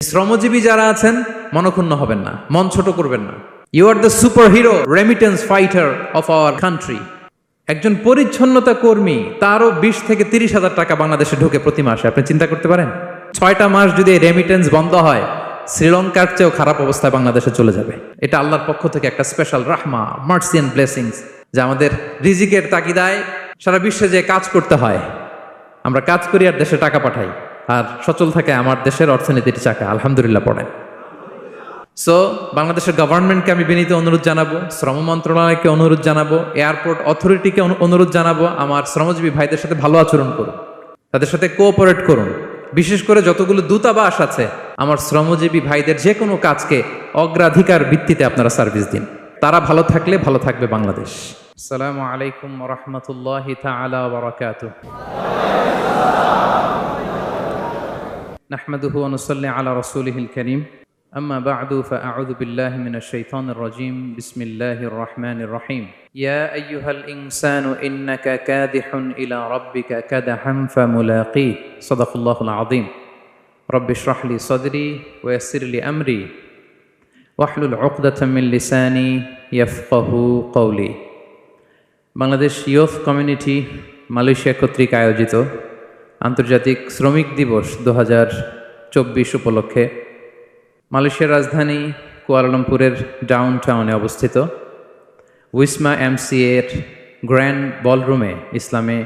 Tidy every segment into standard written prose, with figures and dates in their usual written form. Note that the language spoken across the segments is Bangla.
শ্রমজীবী যারা আছেন মনক্ষুণ্ণ হবেন না, মন ছোট করবেন না। You are the superhero remittance fighter of our country. একজন পরিচ্ছন্নতা কর্মী, তারও 20 থেকে 30 হাজার টাকা বাংলাদেশে ঢোকে প্রতি মাসে। আপনি চিন্তা করতে পারেন 6টা মাস যদি রেমিটেন্স বন্ধ হয়, শ্রীলঙ্কার চেয়েও খারাপ অবস্থায় বাংলাদেশে চলে যাবে। এটা আল্লাহর পক্ষ থেকে একটা স্পেশাল রাহমা, মার্সি এন্ড ব্লেসিংস, যে আমাদের রিজিকের তাগিদায় সারা বিশ্বে যে কাজ করতে হয়, আমরা কাজ করি আর দেশে টাকা পাঠাই, আর সচল থাকে আমার দেশের অর্থনীতির চাকা। আলহামদুলিল্লাহ পড়েন। সো বাংলাদেশের গভর্নমেন্টকে আমি বিনীত অনুরোধ জানাবো, শ্রম মন্ত্রণালয়কে অনুরোধ জানাবো, এয়ারপোর্ট অথরিটিকে অনুরোধ জানাবো, আমার শ্রমজীবী ভাইদের সাথে ভালো আচরণ করুন, তাদের সাথে কোঅপারেট করুন। বিশেষ করে যতগুলো দূতাবাস আছে, আমার শ্রমজীবী ভাইদের যে কোনো কাজকে অগ্রাধিকার ভিত্তিতে আপনারা সার্ভিস দিন। তারা ভালো থাকলে ভালো থাকবে বাংলাদেশ। আসসালামু আলাইকুম ওয়া রাহমাতুল্লাহি তাআলা ওয়া বারাকাতুহু। নাহমাদুহু ওয়া নুসাল্লি আলা রাসূলিহিল কারীম। أما بعد فأعوذ بالله من الشيطان الرجيم بسم الله الرحمن الرحيم يا أيها الإنسان إنك كادح إلى ربك كدحا فملاقيه صدق الله العظيم رب اشرح لي صدري ويسر لي أمري واحلل عقدة من لساني يفقه قولي। বাংলাদেশ ইয়ুথ কমিউনিটি মালয়েশিয়া কর্তৃক আয়োজিত আন্তর্জাতিক শ্রমিক দিবস 2024 উপলক্ষে মালয়েশিয়ার রাজধানী কুয়ালালামপুরের ডাউন টাউনে অবস্থিত উইসমা এমসিএর গ্র্যান্ড বলরুমে ইসলামে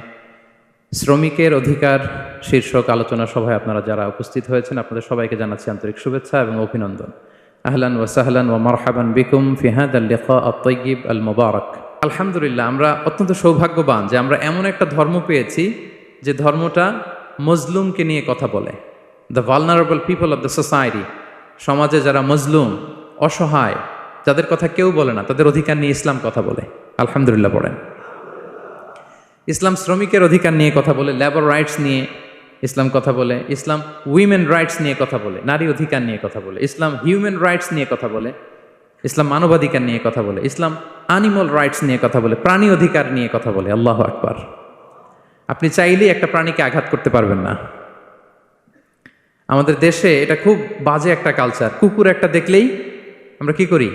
শ্রমিকের অধিকার শীর্ষক আলোচনা সভায় আপনারা যারা উপস্থিত হয়েছেন, আপনাদের সবাইকে জানাচ্ছি আন্তরিক শুভেচ্ছা এবং অভিনন্দন। আহলান ওয়া সাহলান ওয়া মারহাবান বিকুম ফি হাদাল লিকা আত-তাইয়িব আল মুবারাক। আলহামদুলিল্লাহ, আমরা অত্যন্ত সৌভাগ্যবান যে আমরা এমন একটা ধর্ম পেয়েছি যে ধর্মটা মজলুমকে নিয়ে কথা বলে। The vulnerable people of the society, সমাজে যারা মজলুম, অসহায়, যাদের কথা কেউ বলে না, তাদের অধিকার নিয়ে ইসলাম কথা বলে। আলহামদুলিল্লাহ পড়েন। ইসলাম শ্রমিকের অধিকার নিয়ে কথা বলে, লেবার রাইটস নিয়ে ইসলাম কথা বলে, ইসলাম উইমেন রাইটস নিয়ে কথা বলে, নারী অধিকার নিয়ে কথা বলে, ইসলাম হিউম্যান রাইটস নিয়ে কথা বলে, ইসলাম মানবাধিকার নিয়ে কথা বলে, ইসলাম অ্যানিমাল রাইটস নিয়ে কথা বলে, প্রাণী অধিকার নিয়ে কথা বলে। আল্লাহু আকবার। আপনি চাইলেই একটা প্রাণীকে আঘাত করতে পারবেন না। আমাদের দেশে এটা খুব বাজে একটা কালচার। কুকুর একটা দেখলেই আমরা কি করি?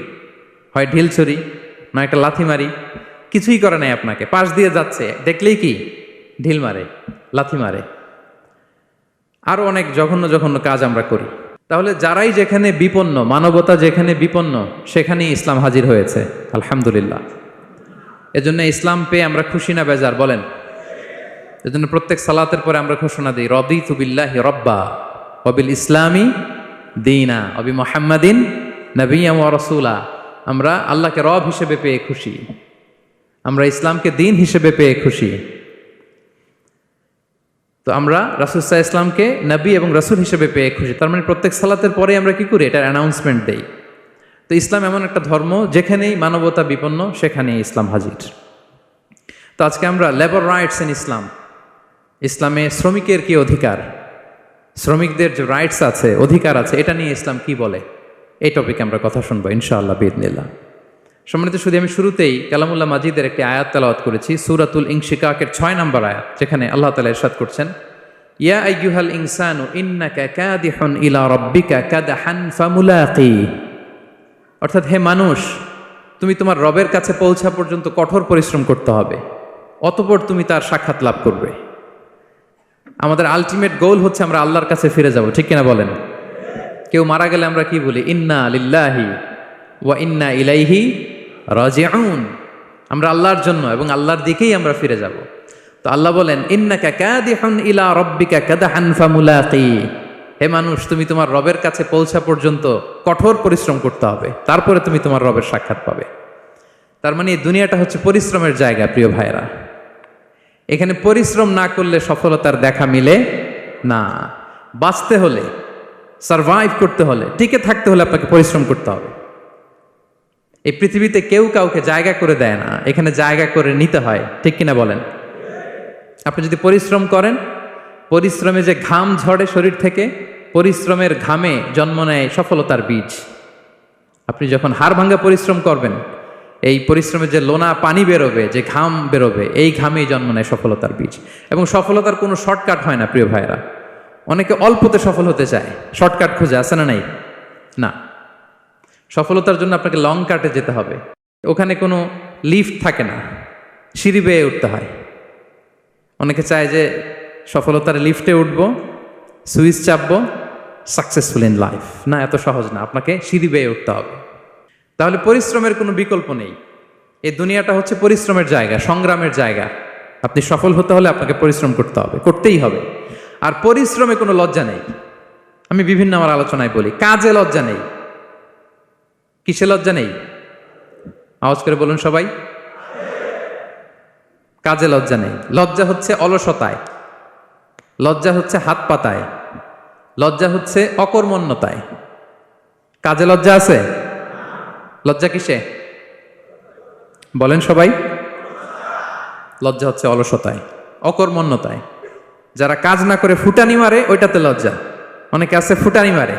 হয় ঢিল ছড়ি, না একটা লাথি মারি। কিছুই করে নাই আপনাকে, পাশ দিয়ে যাচ্ছে দেখলেই কি ঢিল মারে, লাথি মারে। আরো অনেক জঘন্য জঘন্য কাজ আমরা করি। তাহলে যারাই যেখানে বিপন্ন, মানবতা যেখানে বিপন্ন, সেখানেই ইসলাম হাজির হয়েছে। আলহামদুলিল্লাহ। এজন্য ইসলাম পেয়ে আমরা খুশি না বেজার বলেন? এজন্য প্রত্যেক সালাতের পরে আমরা ঘোষণা দিই, রাদিতু বিল্লাহি রাব্বা ওয়াবিল ইসলামি দীনা ওয়াবি মুহাম্মাদিন নাবিয়্যান ওয়া রাসূলা। আমরা আল্লাহকে রব হিসেবে পেয়ে খুশি, আমরা ইসলামকে দিন হিসেবে পেয়ে খুশি। তো আমরা রাসূল সাল্লাল্লাহু আলাইহি ইসলামকে নবী এবং রাসূল হিসেবে পেয়ে খুশি। তার মানে প্রত্যেক সালাতের পরে আমরা কি করি? এটার অ্যানাউন্সমেন্ট দেই। তো ইসলাম এমন একটা ধর্ম, যেখানেই মানবতা বিপন্ন সেখানেই ইসলাম হাজির। তো আজকে আমরা লেবার রাইটস ইন ইসলাম, ইসলামে শ্রমিকের কি অধিকার, শ্রমিকদের যে রাইটস আছে, অধিকার আছে, এটা নিয়ে ইসলাম কি বলে, এই টপিকে আমরা কথা শুনবো ইনশাআল্লাহ বিইذনিল্লাহ। সম্মানিত শুধু আমি শুরুতেই কালামুল্লাহ মাজিদের একটি আয়াত তেলাওয়াত করেছি, সূরাতুল ইনশিকাকের 6 নম্বর আয়াত, যেখানে আল্লাহ তাআলা ইরশাদ করছেন, ইয়া আইয়ুহাল ইনসানু ইন্নাকা কাদিহুন ইলা রাব্বিকা কাদহান ফামুলাকি। অর্থাৎ হে মানুষ, তুমি তোমার রবের কাছে পৌঁছা পর্যন্ত কঠোর পরিশ্রম করতে হবে, অতঃপর তুমি তার সাক্ষাৎ লাভ করবে। আমাদের আলটিমেট গোল হচ্ছে আমরা আল্লাহর কাছে ফিরে যাব, ঠিক কিনা বলেন? কেউ মারা গেলে আমরা কি বলি? ইন্না লিল্লাহি ওয়া ইন্না ইলাইহি রাজিউন। আমরা আল্লাহর জন্য এবং আল্লাহর দিকেই আমরা ফিরে যাব। তো আল্লাহ বলেন, ইন্নাকা কাদিহুন ইলা রাব্বিকা কাদহান ফামুলাকি। হে মানুষ, তুমি তোমার রবের কাছে পৌঁছা পর্যন্ত কঠোর পরিশ্রম করতে হবে, তারপরে তুমি তোমার রবের সাক্ষাৎ পাবে। তার মানে এই দুনিয়াটা হচ্ছে পরিশ্রমের জায়গা। প্রিয় ভাইরা, এখানে পরিশ্রম না করলে সফলতার দেখা মিলে না। বাঁচতে হলে, সারভাইভ করতে হলে, টিকে থাকতে হলে আপনাকে পরিশ্রম করতে হবে। এই পৃথিবীতে কেউ কাউকে জায়গা করে দেয় না, এখানে জায়গা করে নিতে হয়, ঠিক কিনা বলেন? আপনি যদি পরিশ্রম করেন, পরিশ্রমে যে ঘাম ঝরে শরীর থেকে, পরিশ্রমের ঘামে জন্ম নেয় সফলতার বীজ। আপনি যখন হাড় ভাঙা পরিশ্রম করবেন, এই পরিশ্রমে যে লোনা পানি বেরোবে, যে ঘাম বেরোবে, এই ঘামেই জন্ম নেয় সফলতার বীজ। এবং সফলতার কোনো শর্টকাট হয় না প্রিয় ভাইরা। অনেকে অল্পতে সফল হতে চায়, শর্টকাট খুঁজে, আছে না নাই? না, সফলতার জন্য আপনাকে লং কাটে যেতে হবে। ওখানে কোনো লিফট থাকে না, সিঁড়ি বেয়ে উঠতে হয়। অনেকে চায় যে সফলতার লিফটে উঠবো, সুইচ চাপবো, সাকসেসফুল ইন লাইফ। না, এত সহজ না, আপনাকে সিঁড়ি বেয়ে উঠতে হবে। তাহলে পরিশ্রমের কোনো বিকল্প নেই। এই দুনিয়াটা হচ্ছে পরিশ্রমের জায়গা, সংগ্রামের জায়গা। আপনি সফল হতে হলে আপনাকে পরিশ্রম করতে হবে, করতেই হবে। আর পরিশ্রমে কোনো লজ্জা নেই। আমি বিভিন্ন আমার আলোচনায় বলি, কাজে লজ্জা নেই। কিসে লজ্জা নেই? আওয়াজ করে বলুন সবাই। কাজে লজ্জা নেই। লজ্জা হচ্ছে অলসতায়, লজ্জা হচ্ছে হাত পাতায়, লজ্জা হচ্ছে অকর্মণ্যতায়। কাজে লজ্জা আছে? লজ্জা কিসে বলেন সবাই? লজ্জা হচ্ছে অলসতায়, অকর্মণ্যতায়। যারা কাজ না করে ফুটানি মারে, ওইটাতে লজ্জা। অনেকে আছে ফুটানি মারে,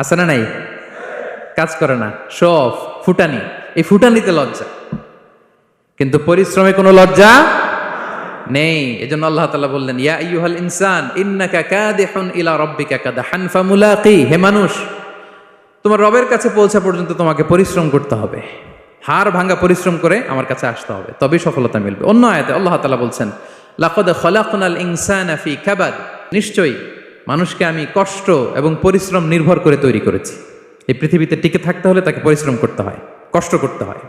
আছে না নাই? কাজ করে না, শো অফ, ফুটানি। এই ফুটানিতে লজ্জা, কিন্তু পরিশ্রমে কোনো লজ্জা নেই। এজন্য আল্লাহ তাআলা বললেন, ইয়া আইয়ুহাল ইনসান ইন্নাকা কাদিহুন ইলা রাব্বিকা কাদহান ফামুলাকি। হে মানুষ, তোমার রবের কাছে পৌঁছা পর্যন্ত তোমাকে পরিশ্রম করতে হবে। হাড় ভাঙা পরিশ্রম করে আমার কাছে আসতে হবে, তবেই সফলতা মিলবে। অন্য আয়াতে আল্লাহ তাআলা বলছেন, লাকাদ খলাকনাল ইনসানা ফি কাবাদ। নিশ্চয়ই মানুষকে আমি কষ্ট এবং পরিশ্রম নির্ভর করে তৈরি করেছি। এই পৃথিবীতে টিকে থাকতে হলে তাকে পরিশ্রম করতে হয়, কষ্ট করতে হয়।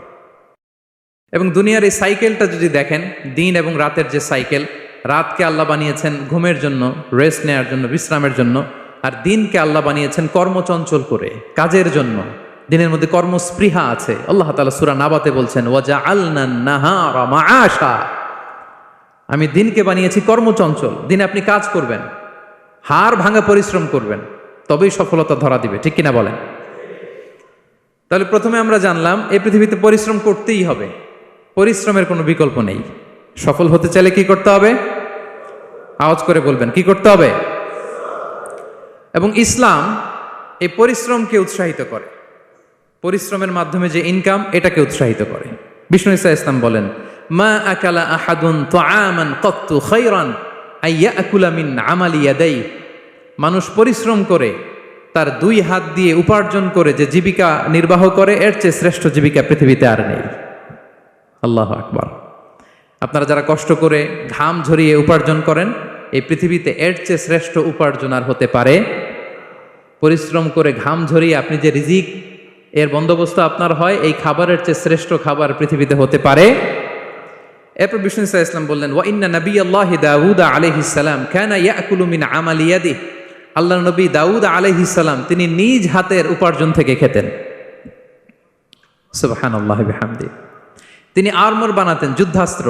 এবং দুনিয়ার এই সাইকেলটা যদি দেখেন, দিন এবং রাতের যে সাইকেল, রাতকে আল্লাহ বানিয়েছেন ঘুমের জন্য, রেস্ট নেওয়ার জন্য, বিশ্রামের জন্য। আর দিনকে আল্লাহ বানিয়েছেন কর্মচঞ্চল করে, কাজের জন্য। দিনের মধ্যে কর্মস্পৃহা আছে। আল্লাহ তাআলা সূরা নাবাতে বলছেন, ওয়াজআলনান নাহারা মাআশা। আমি দিনকে বানিয়েছি কর্মচঞ্চল। দিনে আপনি কাজ করবেন, হাড় ভাঙা পরিশ্রম করবেন, তবেই সফলতা ধরা দিবে। ঠিক কিনা বলেন? তাহলে প্রথমে আমরা জানলাম এই পৃথিবীতে পরিশ্রম করতেই হবে, পরিশ্রমের কোনো বিকল্প নেই। সফল হতে চাইলে কি করতে হবে? আওয়াজ করে বলবেন, কি করতে হবে? এবং ইসলাম এই পরিশ্রমকে উৎসাহিত করে। পরিশ্রমের মাধ্যমে যে ইনকাম, এটাকে উৎসাহিত করে। বিষ্ণু ঈসা ইসলাম বলেন, মা আকালা আহাদুন তাআমান কাত্তু খায়রান আইয়াকুলা মিন আমালি ইয়াদাই। মানুষ পরিশ্রম করে, তার দুই হাত দিয়ে উপার্জন করে যে জীবিকা নির্বাহ করে, এর চেয়ে শ্রেষ্ঠ জীবিকা পৃথিবীতে আর নেই। আল্লাহু আকবার। আপনারা যারা কষ্ট করে ঘাম ঝরিয়ে উপার্জন করেন, এই পৃথিবীতে এর চেয়ে শ্রেষ্ঠ উপার্জন আর হতে পারে? পরিশ্রম করে ঘাম ঝরিয়ে আপনি যে রিজিক এর বন্দোবস্ত আপনার হয়, এই খাবারের চেয়ে শ্রেষ্ঠ খাবার পৃথিবীতে হতে পারে? এরপর বিষ্ণু ঈসা ইসলাম বললেন, ওয়া ইন্না নাবিয়াল্লাহি দাউদ আলাইহিস সালাম কানা ইয়াকুলু মিন আমালি ইয়াদিহি। আল্লাহর নবী দাউদ আলাইহিস সালাম তিনি নিজ হাতের উপার্জন থেকে খেতেন। সুবহানাল্লাহি বিহামদি। তিনি আর্মর বানাতেন, যুদ্ধাস্ত্র।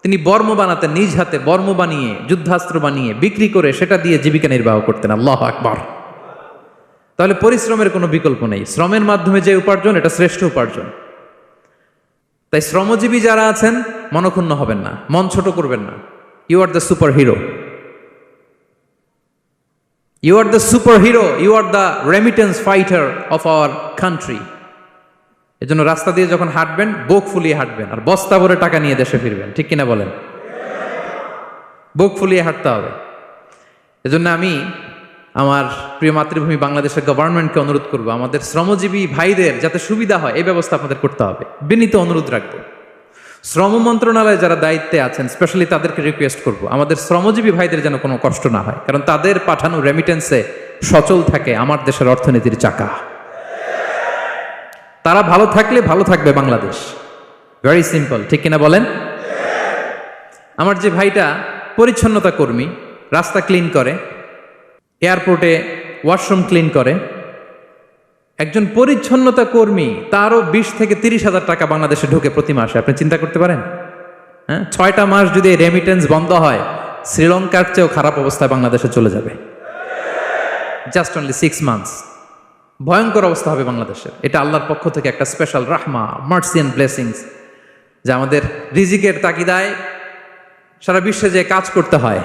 তিনি বর্ম বানাতেন, নিজ হাতে বর্ম বানিয়ে, যুদ্ধাস্ত্র বানিয়ে বিক্রি করে সেটা দিয়ে জীবিকা নির্বাহ করতেন। আল্লাহু আকবার। তাহলে পরিশ্রমের কোনো বিকল্প নেই। শ্রমের মাধ্যমে যে উপার্জন, এটা শ্রেষ্ঠ উপার্জন। তাই শ্রমজীবী যারা আছেন, মনক্ষুণ্ণ হবেন না, মন ছোট করবেন না। You are the superhero, you are the superhero, you are the remittance fighter of our country. এজন্য রাস্তা দিয়ে যখন হাঁটবেন, বুক ফুলিয়ে হাঁটবেন, আর বস্তা ভরে টাকা নিয়ে দেশে ফিরবেন। ঠিক কিনা বলেন? বুক ফুলিয়ে হাঁটতে হবে। এজন্য আমি আমার প্রিয় মাতৃভূমি বাংলাদেশের গভর্নমেন্টকে অনুরোধ করবো, আমাদের শ্রমজীবী ভাইদের যাতে সুবিধা হয়, এই ব্যবস্থা আপনাদের করতে হবে। বিনীত অনুরোধ রাখবো। শ্রম মন্ত্রণালয়ে যারা দায়িত্বে আছেন, স্পেশালি তাদেরকে রিকোয়েস্ট করবো, আমাদের শ্রমজীবী ভাইদের যেন কোনো কষ্ট না হয়, কারণ তাদের পাঠানো রেমিটেন্সে সচল থাকে আমার দেশের অর্থনীতির চাকা। তারা ভালো থাকলে ভালো থাকবে বাংলাদেশ। Very simple. ঠিক কিনা বলেন? আমার যে ভাইটা পরিচ্ছন্নতা কর্মী, রাস্তা ক্লিন করে, এয়ারপোর্টে ওয়াশরুম ক্লিন করে, একজন পরিচ্ছন্নতা কর্মী, তারও 20 থেকে 30 হাজার টাকা বাংলাদেশে ঢোকে প্রতি মাসে। আপনি চিন্তা করতে পারেন? হ্যাঁ, 6টা মাস যদি রেমিটেন্স বন্ধ হয়, শ্রীলঙ্কার চেয়েও খারাপ অবস্থায় বাংলাদেশে চলে যাবে। Just only 6 months. ভয়ঙ্কর অবস্থা হবে বাংলাদেশের। এটা আল্লাহর পক্ষ থেকে একটা স্পেশাল রাহমা, মার্সি এন্ড ব্লেসিংস, যে আমাদের রিজিকের তাগিদায় সারা বিশ্বে যে কাজ করতে হয়,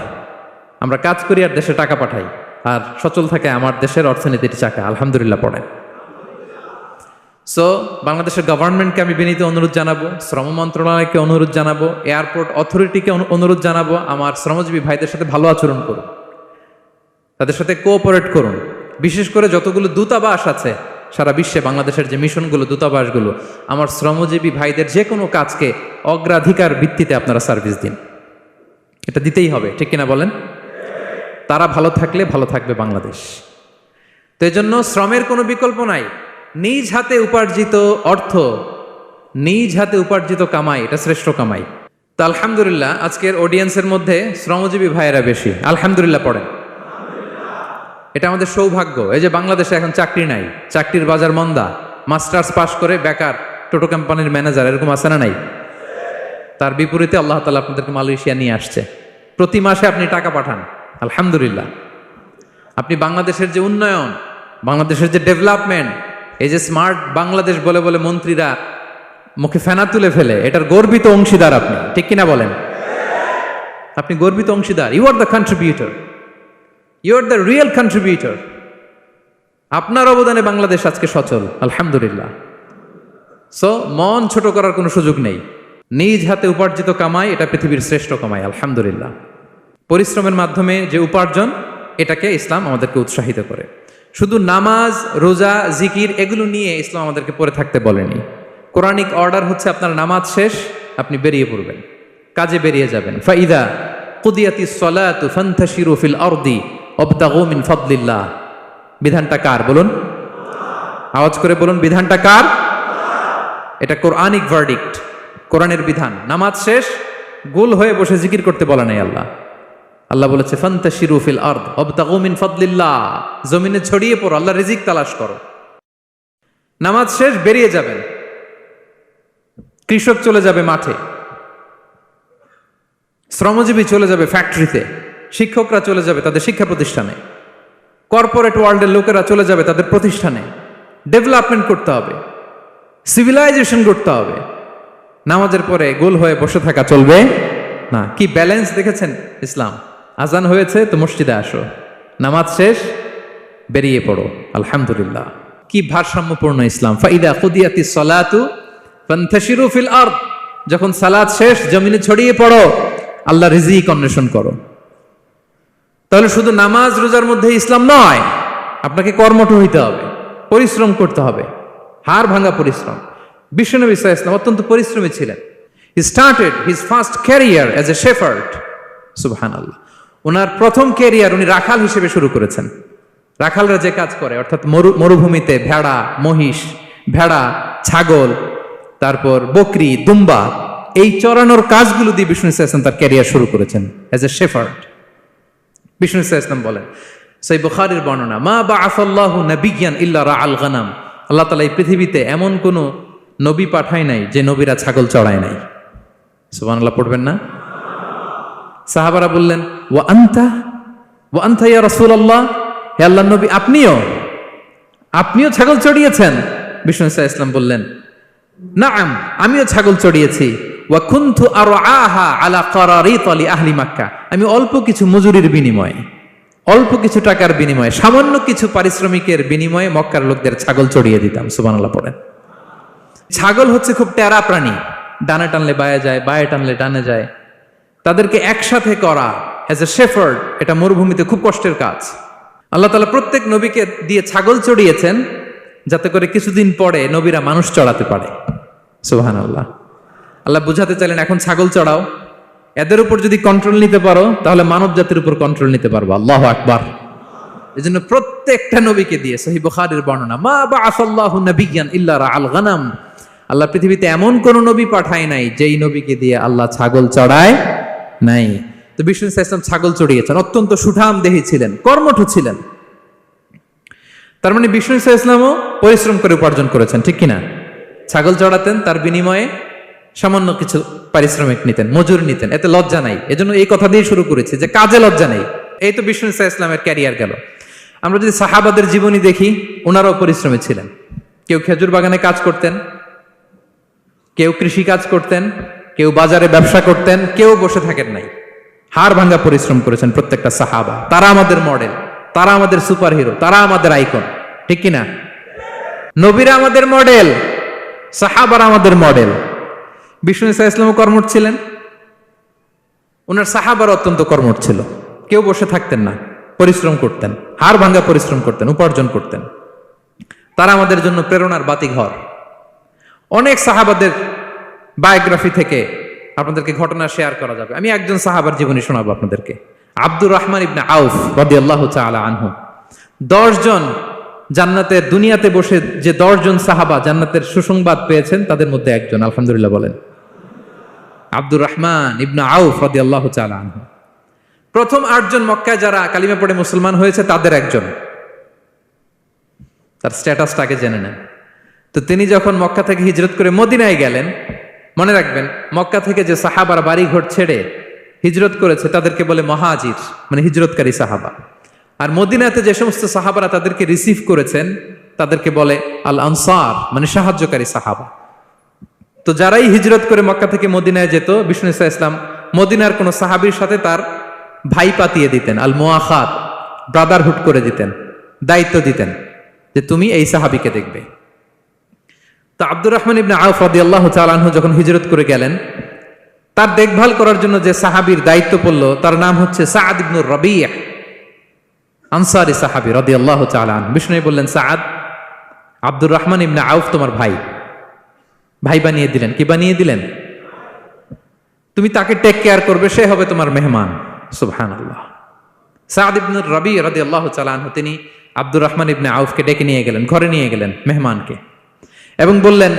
আমরা কাজ করি আর দেশে টাকা পাঠাই, আর সচল থাকে আমার দেশের অর্থনীতির চাকা। আলহামদুলিল্লাহ পড়েন। সো বাংলাদেশের গভর্নমেন্টকে আমি বিনীত অনুরোধ জানাবো, শ্রম মন্ত্রণালয়কে অনুরোধ জানাবো, এয়ারপোর্ট অথরিটিকে অনুরোধ জানাবো, আমার শ্রমজীবী ভাইদের সাথে ভালো আচরণ করুন। তাদের সাথে কোঅপারেট করুন। বিশেষ করে যতগুলো দূতাবাস আছে সারা বিশ্বে, বাংলাদেশের যে মিশনগুলো, দূতাবাসগুলো, আমার শ্রমজীবী ভাইদের যে কোনো কাজকে অগ্রাধিকার ভিত্তিতে আপনারা সার্ভিস দিন। এটা দিতেই হবে, ঠিক কিনা বলেন? তারা ভালো থাকলে ভালো থাকবে বাংলাদেশ। তো এই জন্য শ্রমের কোনো বিকল্প নাই। নিজ হাতে উপার্জিত অর্থ, নিজ হাতে উপার্জিত কামাই, এটা শ্রেষ্ঠ কামাই। তো আলহামদুলিল্লাহ আজকের অডিয়েন্সের মধ্যে শ্রমজীবী ভাইয়েরা বেশি, আলহামদুলিল্লাহ পড়েন। এটা আমাদের সৌভাগ্য। এই যে বাংলাদেশে এখন চাকরি নাই, চাকরির বাজার মন্দা, মাস্টার্স পাস করে বেকার টোটো কোম্পানির ম্যানেজার, এরকম আছে না নাই? তার বিপরীতে আল্লাহ তাআলা আপনাদেরকে মালয়েশিয়া নিয়ে আসছে। প্রতি মাসে আপনি টাকা পাঠান, আলহামদুলিল্লাহ। আপনি বাংলাদেশের যে উন্নয়ন, বাংলাদেশের যে ডেভেলপমেন্ট, এই যে স্মার্ট বাংলাদেশ বলে বলে মন্ত্রীরা মুখে ফেনা তুলে ফেলে, এটার গর্বিত অংশীদার আপনি, ঠিক কিনা বলেন? আপনি গর্বিত অংশীদার। You are the contributor, you are the real contributor. আপনার অবদানে বাংলাদেশ আজকে সচল, আলহামদুলিল্লাহ। সো মন ছোট করার কোনো সুযোগ নেই। নিজ হাতে উপার্জিত কামাই, এটা পৃথিবীর শ্রেষ্ঠ কামাই, আলহামদুলিল্লাহ। পরিশ্রমের মাধ্যমে যে উপার্জন, এটাকে ইসলাম আমাদেরকে উৎসাহিত করে। শুধু নামাজ, রোজা, জিকির এগুলো নিয়ে ইসলাম আমাদেরকে পড়ে থাকতে বলেনি। কোরআনিক অর্ডার হচ্ছে আপনার নামাজ শেষ, আপনি বেরিয়ে পড়বেন, কাজে বেরিয়ে যাবেন। ফাইদা কুদিয়াতিস সালাতু ফান্তাশিরু ফিল আরদি ওয়াবতাগু মিন ফাদলিল্লাহ। বিধানটা কার বলুন? আওয়াজ করে বলুন, বিধানটা কার? এটা কোরআনিক ভার্ডিক্ট, কোরআনের বিধান। নামাজ শেষ, গোল হয়ে বসে জিকির করতে বলা নাই আল্লাহ। আল্লাহ বলেছে ফান্তাশিরু ফিল আরদ ওয়াবতাগু মিন ফাদলিল্লাহ, জমিনে ছড়িয়ে পড়ো, আল্লাহ রিজিক তালাশ করো। নামাজ শেষ, বেরিয়ে যাবেন। কৃষক চলে যাবে মাঠে, শ্রমজীবী চলে যাবে ফ্যাক্টরিতে, শিক্ষকরা চলে যাবে তাদের শিক্ষা প্রতিষ্ঠানে, কর্পোরেট ওয়ার্ল্ডের লোকেরা চলে যাবে তাদের প্রতিষ্ঠানে। ডেভেলপমেন্ট করতে হবে, সিভিলাইজেশন করতে হবে। নামাজের পরে গোল হয়ে বসে থাকা চলবে না। কি ব্যালেন্স দেখেছেন ইসলাম? আজান হয়েছে তো মসজিদে আসো, নামাজ শেষ বেরিয়ে পড়ো, আলহামদুলিল্লাহ। কি ভারসাম্যপূর্ণ ইসলাম। ফাইদা কুদিয়াতিস সালাতু ফান্তাশিরু ফিল আরদ, যখন সালাত শেষ জমিনে ছড়িয়ে পড়ো, আল্লাহ রিজিক অন্বেষণ করো। তাহলে শুধু নামাজ রোজার মধ্যে ইসলাম নয়, আপনাকে কর্মঠ হইতে হবে, পরিশ্রম করতে হবে, হাড় ভাঙা পরিশ্রম। বিশ্বনবী সাল্লাল্লাহু আলাইহি ওয়াসাল্লাম অত্যন্ত পরিশ্রমী ছিলেন। He started his first career as a shepherd. সুবহানাল্লাহ। ওনার প্রথম ক্যারিয়ার উনি রাখাল হিসেবে শুরু করেছেন। রাখালরা যে কাজ করে, অর্থাৎ মরুভূমিতে ভেড়া, মহিষ, ভেড়া, ছাগল, তারপর বকরি, দুম্বা, এই চরানোর কাজগুলো দিয়ে বিষ্ণু সাল্লাল্লাহু আলাইহি ওয়াসাল্লাম তার ক্যারিয়ার শুরু করেছেন এজ এ শেফার্ড। বিষ্ণু সাল্লাল্লাহু আলাইহি ওয়াসাল্লাম বলেন, সহিহ বুখারীর বর্ণনা, মা বাআসাল্লাহু নাবিয়্যান ইল্লা রাআল গানাম। আল্লাহ তাআলা এই পৃথিবীতে এমন কোন নবী পাঠায় নাই যে নবীরা ছাগল চড়ায় নাই। সুবহানাল্লাহ পড়বেন না? সাহাবারা বললেন, ওয়া আনতা ইয়া রাসূলুল্লাহ, হে আল্লাহর নবী আপনিও ছাগল চড়িয়েছেন? বিষ্ণু সাল্লাল্লাহু আলাইহি ওয়াসাল্লাম বললেন, নাআম, আমিও ছাগল চড়িয়েছি। ওয়া কুনতু আরআহা আলা কারারিত লি আহলি মক্কা, আমি অল্প কিছু মজুরির বিনিময়ে, অল্প কিছু টাকার বিনিময়ে, সামান্য কিছু পারিশ্রমিকের বিনিময়ে মক্কার লোকদের ছাগল চড়িয়ে দিতাম। সুবহানাল্লাহ পড়েন। ছাগল হচ্ছে খুব টেরা প্রাণী, ডানে টানলে বায়ে যায়, বায়ে টানলে ডানে যায়। তাদেরকে একসাথে করা অ্যাজ এ শেফার্ড, এটা মরুভূমিতে খুব কষ্টের কাজ। আল্লাহ তাআলা প্রত্যেক নবীকে দিয়ে ছাগল চড়িয়েছেন যাতে করে কিছুদিন পরে নবীরা মানুষ চড়াতে পারে। সুবহানাল্লাহ। আল্লাহ বুঝাতে চাইলেন, এখন ছাগল চড়াও, এদের উপর যদি কন্ট্রোল নিতে পারো তাহলে মানব জাতির উপর কন্ট্রোল নিতে পারবো। আল্লাহু আকবার। এজন্য প্রত্যেকটা নবীকে দিয়ে, সহিহ বুখারীর বর্ণনা, মা বাআসাল্লাহু নাবিয়্যান ইল্লা রাআল গানাম, আল্লাহ পৃথিবীতে এমন কোন নবী পাঠায় নাই যেই নবীকে দিয়ে আল্লাহ ছাগল চড়ায় নাই। তো বিষ্ণু সাল্লাল্লাহু আলাইহি ওয়াসাল্লাম ছাগল চড়িয়েছেন, অত্যন্ত সুঠাম দেহী ছিলেন, কর্মঠ ছিলেন। তার মানে বিষ্ণু সাল্লাল্লাহু আলাইহি ওয়াসাল্লামও পরিশ্রম করে উপার্জন করেছেন, ঠিক কিনা? ছাগল চড়াতেন, তার বিনিময়ে সামান্য কিছু পারিশ্রমিক নিতেন, মজুরি নিতেন, এতে লজ্জা নাই। এজন্য এই কথা দিয়ে শুরু করেছি যে কাজে লজ্জা নেই। এই তো বিষ্ণু সাল্লাল্লাহু আলাইহি ওয়াসাল্লামের ক্যারিয়ার গেল। আমরা যদি সাহাবাদের জীবনী দেখি, ওনারাও পরিশ্রমী ছিলেন। কেউ খেজুর বাগানে কাজ করতেন, কেউ কৃষি কাজ করতেন, কেউ বাজারে ব্যবসা করতেন, কেউ বসে থাকেন নাই। হাড় ভাঙ্গা পরিশ্রম করেছেন প্রত্যেকটা সাহাবা। তারা আমাদের মডেল, তারা আমাদের সুপার হিরো, তারা আমাদের আইকন, ঠিক কিনা? নবীরা আমাদের মডেল, সাহাবারা আমাদের মডেল। বিষ্ণু সাল্লাল্লাহু আলাইহি ওয়াসাল্লাম কর্মঠ ছিলেন, ওনার সাহাবারা অত্যন্ত কর্মঠ ছিল, কেউ বসে থাকতেন না। পরিশ্রম করতেন, হাড় ভাঙ্গা পরিশ্রম করতেন, উপার্জন করতেন। তারা আমাদের জন্য প্রেরণার বাতিঘর। অনেক সাহাবাদের বায়োগ্রাফি থেকে আপনাদেরকে ঘটনা শেয়ার করা যাবে। আমি একজন সাহাবার জীবনী শোনাবো আপনাদেরকে। আব্দুর রহমান ইবনে আউফ রাদিয়াল্লাহু তাআলা আনহু। 10 জন জান্নাতের, দুনিয়াতে বসে যে 10 জন সাহাবা জান্নাতের সুসংবাদ পেয়েছেন তাদের মধ্যে একজন, আলহামদুলিল্লাহ বলেন। আব্দুর রহমান ইবনে আউফ রাদিয়াল্লাহু তাআলা আনহু প্রথম 8 জন মক্কায় যারা কালিমা পড়ে মুসলমান হয়েছে তাদের একজন। তার স্ট্যাটাসটাকে জেনে নেন। তো তিনি যখন মক্কা থেকে হিজরত করে মদিনায় গেলেন, মনে রাখবেন মক্কা থেকে যে সাহাবারা বাড়ি ঘর ছেড়ে হিজরত করেছে তাদেরকে বলে মহাজির, মানে হিজরতকারী সাহাবা। আর মদিনাতে যে সমস্ত সাহাবারা তাদেরকে রিসিভ করেছেন তাদেরকে বলে আল আনসার, মানে সাহায্যকারী সাহাবা। তো যারাই হিজরত করে মক্কা থেকে মদিনায় যেত, বিষ্ণু ইসা ইসলাম মদিনার কোন সাহাবীর সাথে তার ভাই পাতিয়ে দিতেন, আল মুআখাত, ব্রাদারহুড করে দিতেন, দায়িত্ব দিতেন যে তুমি এই সাহাবীকে দেখবে। তো আব্দুর রহমান ইবনে আউফ রাদিয়াল্লাহু তাআলা আনহু যখন হিজরত করে গেলেন, তার দেখভাল করার জন্য যে সাহাবীর দায়িত্ব পড়ল তার নাম হচ্ছে সাআদ ইবনে রাবীহ, আনসারী সাহাবী রাদিয়াল্লাহু তাআলা আনহু। বিষ্ণু বললেন, সাআদ, আব্দুর রহমান ইবনে আউফ তোমার ভাই, ভাই বানিয়ে দিলেন। কি বানিয়ে দিলেন? তুমি তাকে টেক কেয়ার করবে, সে হবে তোমার মেহমান। সুবহানাল্লাহ। সাআদ ইবনে রাবীহ রাদিয়াল্লাহু তাআলা আনহু তিনি আব্দুর রহমান ইবনে আউফকে ডেকে নিয়ে গেলেন, ঘরে নিয়ে গেলেন মেহমানকে, এবং বললেন,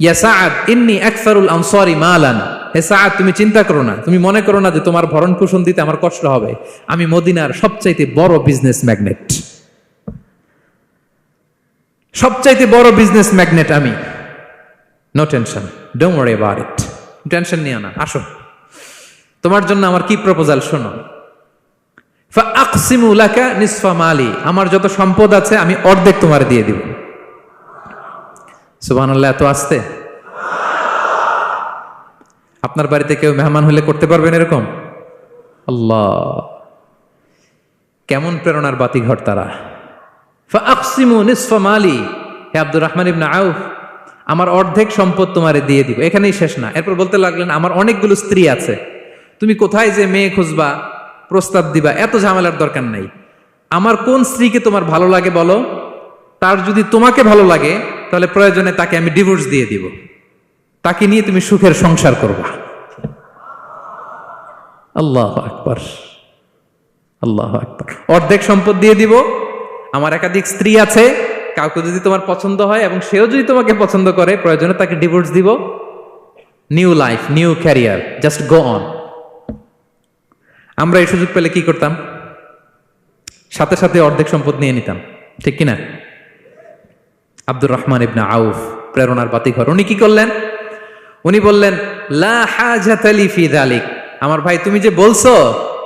ইয়া সাআদ ইন্নী আকসারুল আনসারি মালান। হে সাআদ, তুমি চিন্তা করো না, তুমি মনে করো না যে তোমার ভরণ পোষণ দিতে আমার কষ্ট হবে। আমি মদিনার সবচাইতে বড় বিজনেস ম্যাগনেট, সবচাইতে বড় বিজনেস ম্যাগনেট আমি। No tension, don't worry about it. Tension নিও না, আসো, তোমার জন্য আমার কি প্রপোজাল শোনো। ফাআকসিমু লাকা নিসফা মালি, আমার যত সম্পদ আছে আমি অর্ধেক তোমার দিয়ে দিব। সুবহানাল্লাহ, এত আসতে। আপনার বাড়িতে কেউ মেহমান হলে করতে পারবেন এরকম? আল্লাহ, কেমন প্রেরণার বাতিঘর তারা। ফাআকসিমু নিসফা মালি, হে আব্দুর রহমান ইবনে আউফ, আমার অর্ধেক সম্পদ তোমারে দিয়ে দিব। এখানেই শেষ না, এরপর বলতে লাগলেন, আমার অনেকগুলো স্ত্রী আছে, তুমি কোথায় যে মেয়ে খুঁজবা, প্রস্তাব দিবা, এত ঝামেলার দরকার নাই। আমার কোন স্ত্রীকে তোমার ভালো লাগে বলো, তার যদি তোমাকে ভালো লাগে তাহলে প্রয়োজনে তাকে আমি ডিভোর্স দিয়ে দিব, তাকে নিয়ে তুমি সুখের সংসার করবা। আল্লাহু আকবার, আল্লাহু আকবার। অর্ধেক সম্পদ দিয়ে দিব, আমার একাধিক স্ত্রী আছে, কাউকে যদি তোমার পছন্দ হয় এবং সেও যদি তোমাকে পছন্দ করে, প্রয়োজনে তাকে ডিভোর্স দিব, new life, new career, just go on. আমরা এই সুযোগ পেলে কি করতাম? সাথে সাথে অর্ধেক সম্পদ নিয়ে নিতাম, ঠিক কিনা? আব্দুর রহমান ইবনে আউফ প্রেরণার বাতিঘর। উনি কি করলেন? উনি বললেন, লা হাজাতা লি ফি যালিক, আমার ভাই তুমি যে বলছো,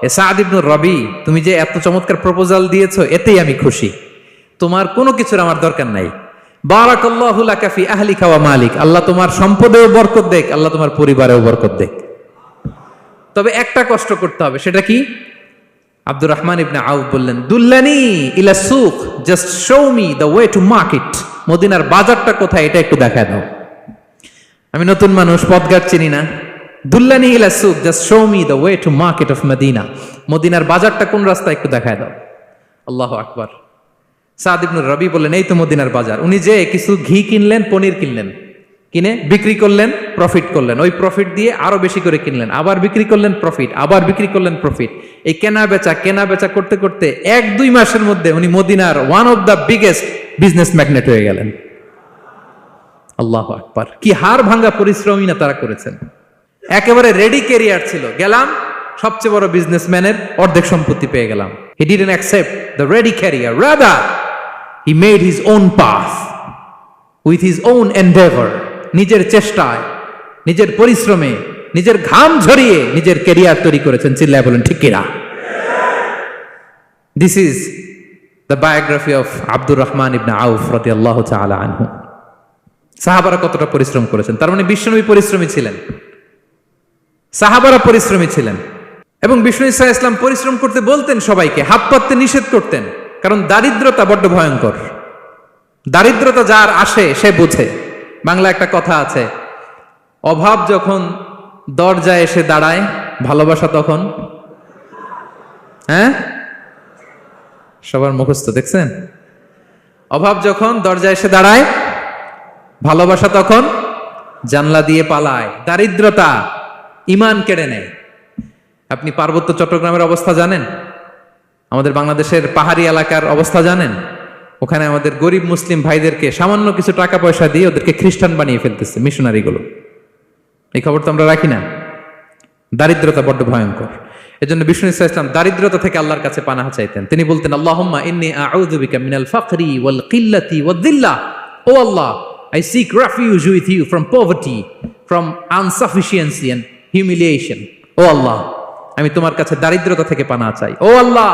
এ সাআদ ইবনে রাবী, তুমি যে এত চমৎকার প্রপোজাল দিয়েছো, এতেই আমি খুশি, তোমার কোনো কিছুর আমার দরকার নাই। বারাকাল্লাহু লাকা ফি আহলিকা ওয়া মালিক, আল্লাহ তোমার সম্পদেও বরকত দেখ, আল্লাহ তোমার পরিবারেও বরকত দেখ। তবে একটা কষ্ট করতে হবে, সেটা কি? আব্দুর রহমান ইবনে আউফ বললেন, দুল্লানি ইলা সুক, just show me the way to market. মদিনার বাজারটা কোথায় এটা একটু দেখায় দাও। আমি নতুন মানুষ, পথঘাট চিনি না। দুল্লানি ইলা সুক, just show me the way to market of Medina. মদিনার বাজারটা কোন রাস্তা একটু দেখায় দাও। আল্লাহু আকবার। সাআদ ইবনে রাবী বললেন, এই তো মদিনার বাজার। উনি যে কিছু ঘি কিনলেন, পনির কিনলেন, কিনে বিক্রি করলেন, প্রফিট করলেন। ওই প্রফিট দিয়ে আরো বেশি করে কিনলেন, আবার বিক্রি করলেন, প্রফিট, আবার বিক্রি করলেন, প্রফিট। এই কেনা বেচা করতে করতে 1-2 মাসের মধ্যে উনি মদিনার one of the biggest business magnate হয়ে গেলেন। আল্লাহু আকবার। কি হাড় ভাঙ্গা পরিশ্রমই না তারা করেছেন। একেবারে রেডি ক্যারিয়ার ছিল, গেলাম সবচেয়ে বড় বিজনেসম্যানের অর্ধেক সম্পত্তি পেয়ে গেলাম। He didn't accept the ready career, rather he made his own path with his own Endeavour. নিজের চেষ্টায়, নিজের পরিশ্রমে, নিজের ঘাম ঝরিয়ে নিজের ক্যারিয়ার তৈরি করেছেন। চিল্লায় বলেন ঠিক কিনা? This is the biography of Abdur Rahman ইবনে আউফ রাদিয়াল্লাহু তাআলা আনহু। সাহাবারা কতটা পরিশ্রম করেছেন, তার মানে বিশ্বনবী পরিশ্রমী ছিলেন, সাহাবারা পরিশ্রমী ছিলেন। এবং বিষ্ণু ঈসা ইসলাম পরিশ্রম করতে বলতেন সবাইকে, হাত পাততে নিষেধ করতেন, কারণ দারিদ্রতা বড্ড ভয়ঙ্কর। দারিদ্রতা যার আসে সে বুঝে। বাংলা একটা কথা আছে, অভাব যখন দরজায় এসে দাঁড়ায়, ভালোবাসা তখন সবার মুখস্থ দেখছেন? অভাব যখন দরজায় এসে দাঁড়ায়, ভালোবাসা তখন জানলা দিয়ে পালায়। দারিদ্রতা ঈমান কেড়ে নেয়। আপনি পার্বত্য চট্টগ্রামের অবস্থা জানেন? আমাদের বাংলাদেশের পাহাড়ি এলাকার অবস্থা জানেন? ওখানে আমাদের গরিব মুসলিম ভাইদেরকে সামান্য কিছু টাকা পয়সা দিয়ে ওদেরকে খ্রিস্টান বানিয়ে ফেলতেছে মিশনারিগুলো। এই খবর তো আমরা রাখি না। দারিদ্রতা বড্ড ভয়ঙ্কর। এজন্য বিষ্ণু ইসলাম দারিদ্রতা থেকে আল্লাহর কাছে পানাহ চাইতেন। তিনি বলতেন, আল্লাহুম্মা ইন্নী আউযু বিকা মিনাল ফাকরি ওয়াল কিল্লাতি ওয়াদ-দিল্লাহ। ও আল্লাহ, I seek refuge with you from poverty, from insufficiency and humiliation. ও আল্লাহ, আমি তোমার কাছে দারিদ্রতা থেকে পানাহ চাই। ও আল্লাহ,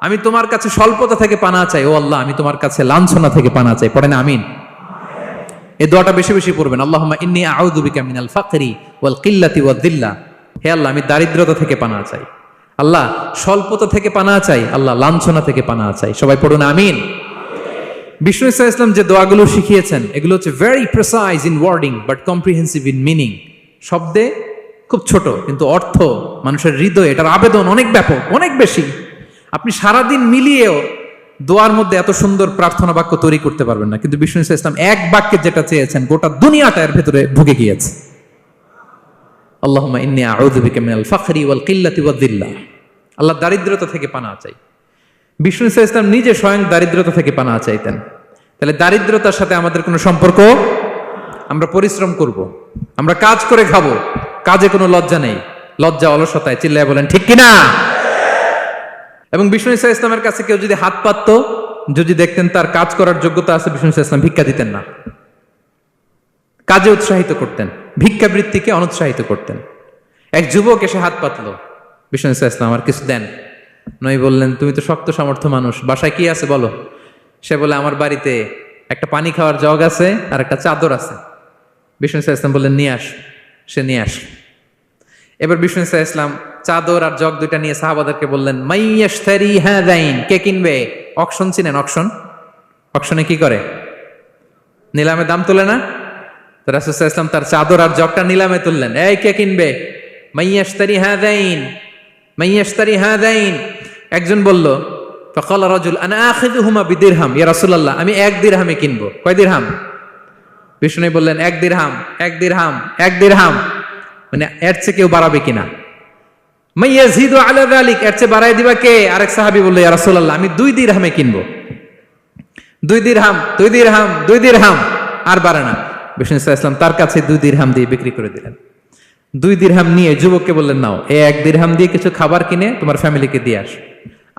আমি তোমার কাছে স্বল্পতা থেকে পানাহ চাই। ও আল্লাহ, আমি তোমার কাছে লাঞ্ছনা থেকে পানাহ চাই। পড়েন আমিন। এই দোয়াটা বেশি বেশি পড়বেন। আল্লাহুম্মা ইন্নী আউযু বিকা মিনাল ফাকরি ওয়াল কিল্লাতি ওয়াদ-দিল্লাহ। হে আল্লাহ, আমি দারিদ্রতা থেকে পানাহ চাই। আল্লাহ, স্বল্পতা থেকে পানাহ চাই। আল্লাহ, লাঞ্ছনা থেকে পানাহ চাই। সবাই পড়ুন আমিন। বিষ্ণু ইসলাম যে দোয়াগুলো শিখিয়েছেন এগুলো হচ্ছে very precise in wording but comprehensive in meaning. শব্দে খুব ছোট, কিন্তু অর্থ মানুষের হৃদয়ে এটার আবেদন অনেক ব্যাপক, অনেক বেশি। আপনি সারাদিন মিলিয়েও দোয়ার মধ্যে এত সুন্দর প্রার্থনা বাক্য তৈরি করতে পারবেন না, কিন্তু বিষ্ণু ইসলাম এক বাক্যে যেটা চেয়েছেন গোটা দুনিয়াটা এর ভেতরে ঢুকে গিয়েছে। আল্লাহুম্মা ইন্নী আউযু বিকা মিনাল ফাকরি ওয়াল কিল্লাতি ওয়াদ-দিল্লাহ। আল্লাহ, দারিদ্রতা থেকে পানাহ চাই। বিষ্ণু ইসলাম নিজে স্বয়ং দারিদ্রতা থেকে পানাহ চাইতেন। তাহলে দারিদ্রতার সাথে আমাদের কোনো সম্পর্ক? আমরা পরিশ্রম করব, আমরা কাজ করে খাবো, কাজে কোনো লজ্জা নেই। লজ্জা অলসতায়, চিল্লায় বলেন ঠিক কিনা? এবং বিষ্ণু ইসলামের কাছে কেউ যদি হাত পাতত, যদি দেখতেন তার কাজ করার যোগ্যতা আছে, বিষ্ণু ইসলাম ভিক্ষা দিতেন না, কাজে উৎসাহিত করতেন, ভিক্ষাবৃত্তিকে অনুৎসাহিত করতেন। এক যুবক এসে হাত পাতলো, বিষ্ণু ইসলাম আমার কিছু দেন। নই বললেন, তুমি তো শক্ত সামর্থ্য মানুষ, বাসায় কি আছে বলো? সে বলে, আমার বাড়িতে একটা পানি খাওয়ার জগ আছে আর একটা চাদর আছে। বিষ্ণু ইসলাম বললেন, নিয়ে আস। সে নিয়ে আস। এবার বিষ্ণু ইসলাম চাদর আর জগ দুইটা নিয়ে সাহাবাদেরকে বললেন, মাইয়াশতারি হাযাইন, কে কিনবে? অকশন চিনেন? অকশন, অকশনে কি করে? নিলামে দাম তোলে না? তো রাসূল সাল্লাল্লাহু আলাইহি ওয়াসাল্লাম তার চাদর আর জগটা নিলামে তুললেন। এই কে কিনবে? মাইয়াশতারি হাযাইন, মাইয়াশতারি হাযাইন। একজন বলল, ফাকালা রাজুল আনা আখিযুহুমা বিদিরহাম, ইয়া রাসূলুল্লাহ, আমি 1 দিরহামে কিনবো। কয় দিরহাম? বিষ্ণু বললেন, 1 দিরহাম, 1 দিরহাম, 1 দিরহাম। মানে এর চেয়ে কেউ বাড়াবে কিনা? মাইয়াজিদু আলা যালিক, এর চেয়ে বাড়ায় দিবা কে? আরেক সাহাবী বলল, ইয়া রাসূলুল্লাহ, আমি 2 দিরহামে কিনবো। 2 দিরহাম, 2 দিরহাম, 2 দিরহাম, আর বাড়ে না। বিষ্ণু ইসলাম তার কাছে 2 দিরহাম দিয়ে বিক্রি করে দিলেন। 2 দিরহাম নিয়ে যুবককে বললেন, নাও, এই 1 দিরহাম দিয়ে কিছু খাবার কিনে তোমার ফ্যামিলিকে দিয়ে আস।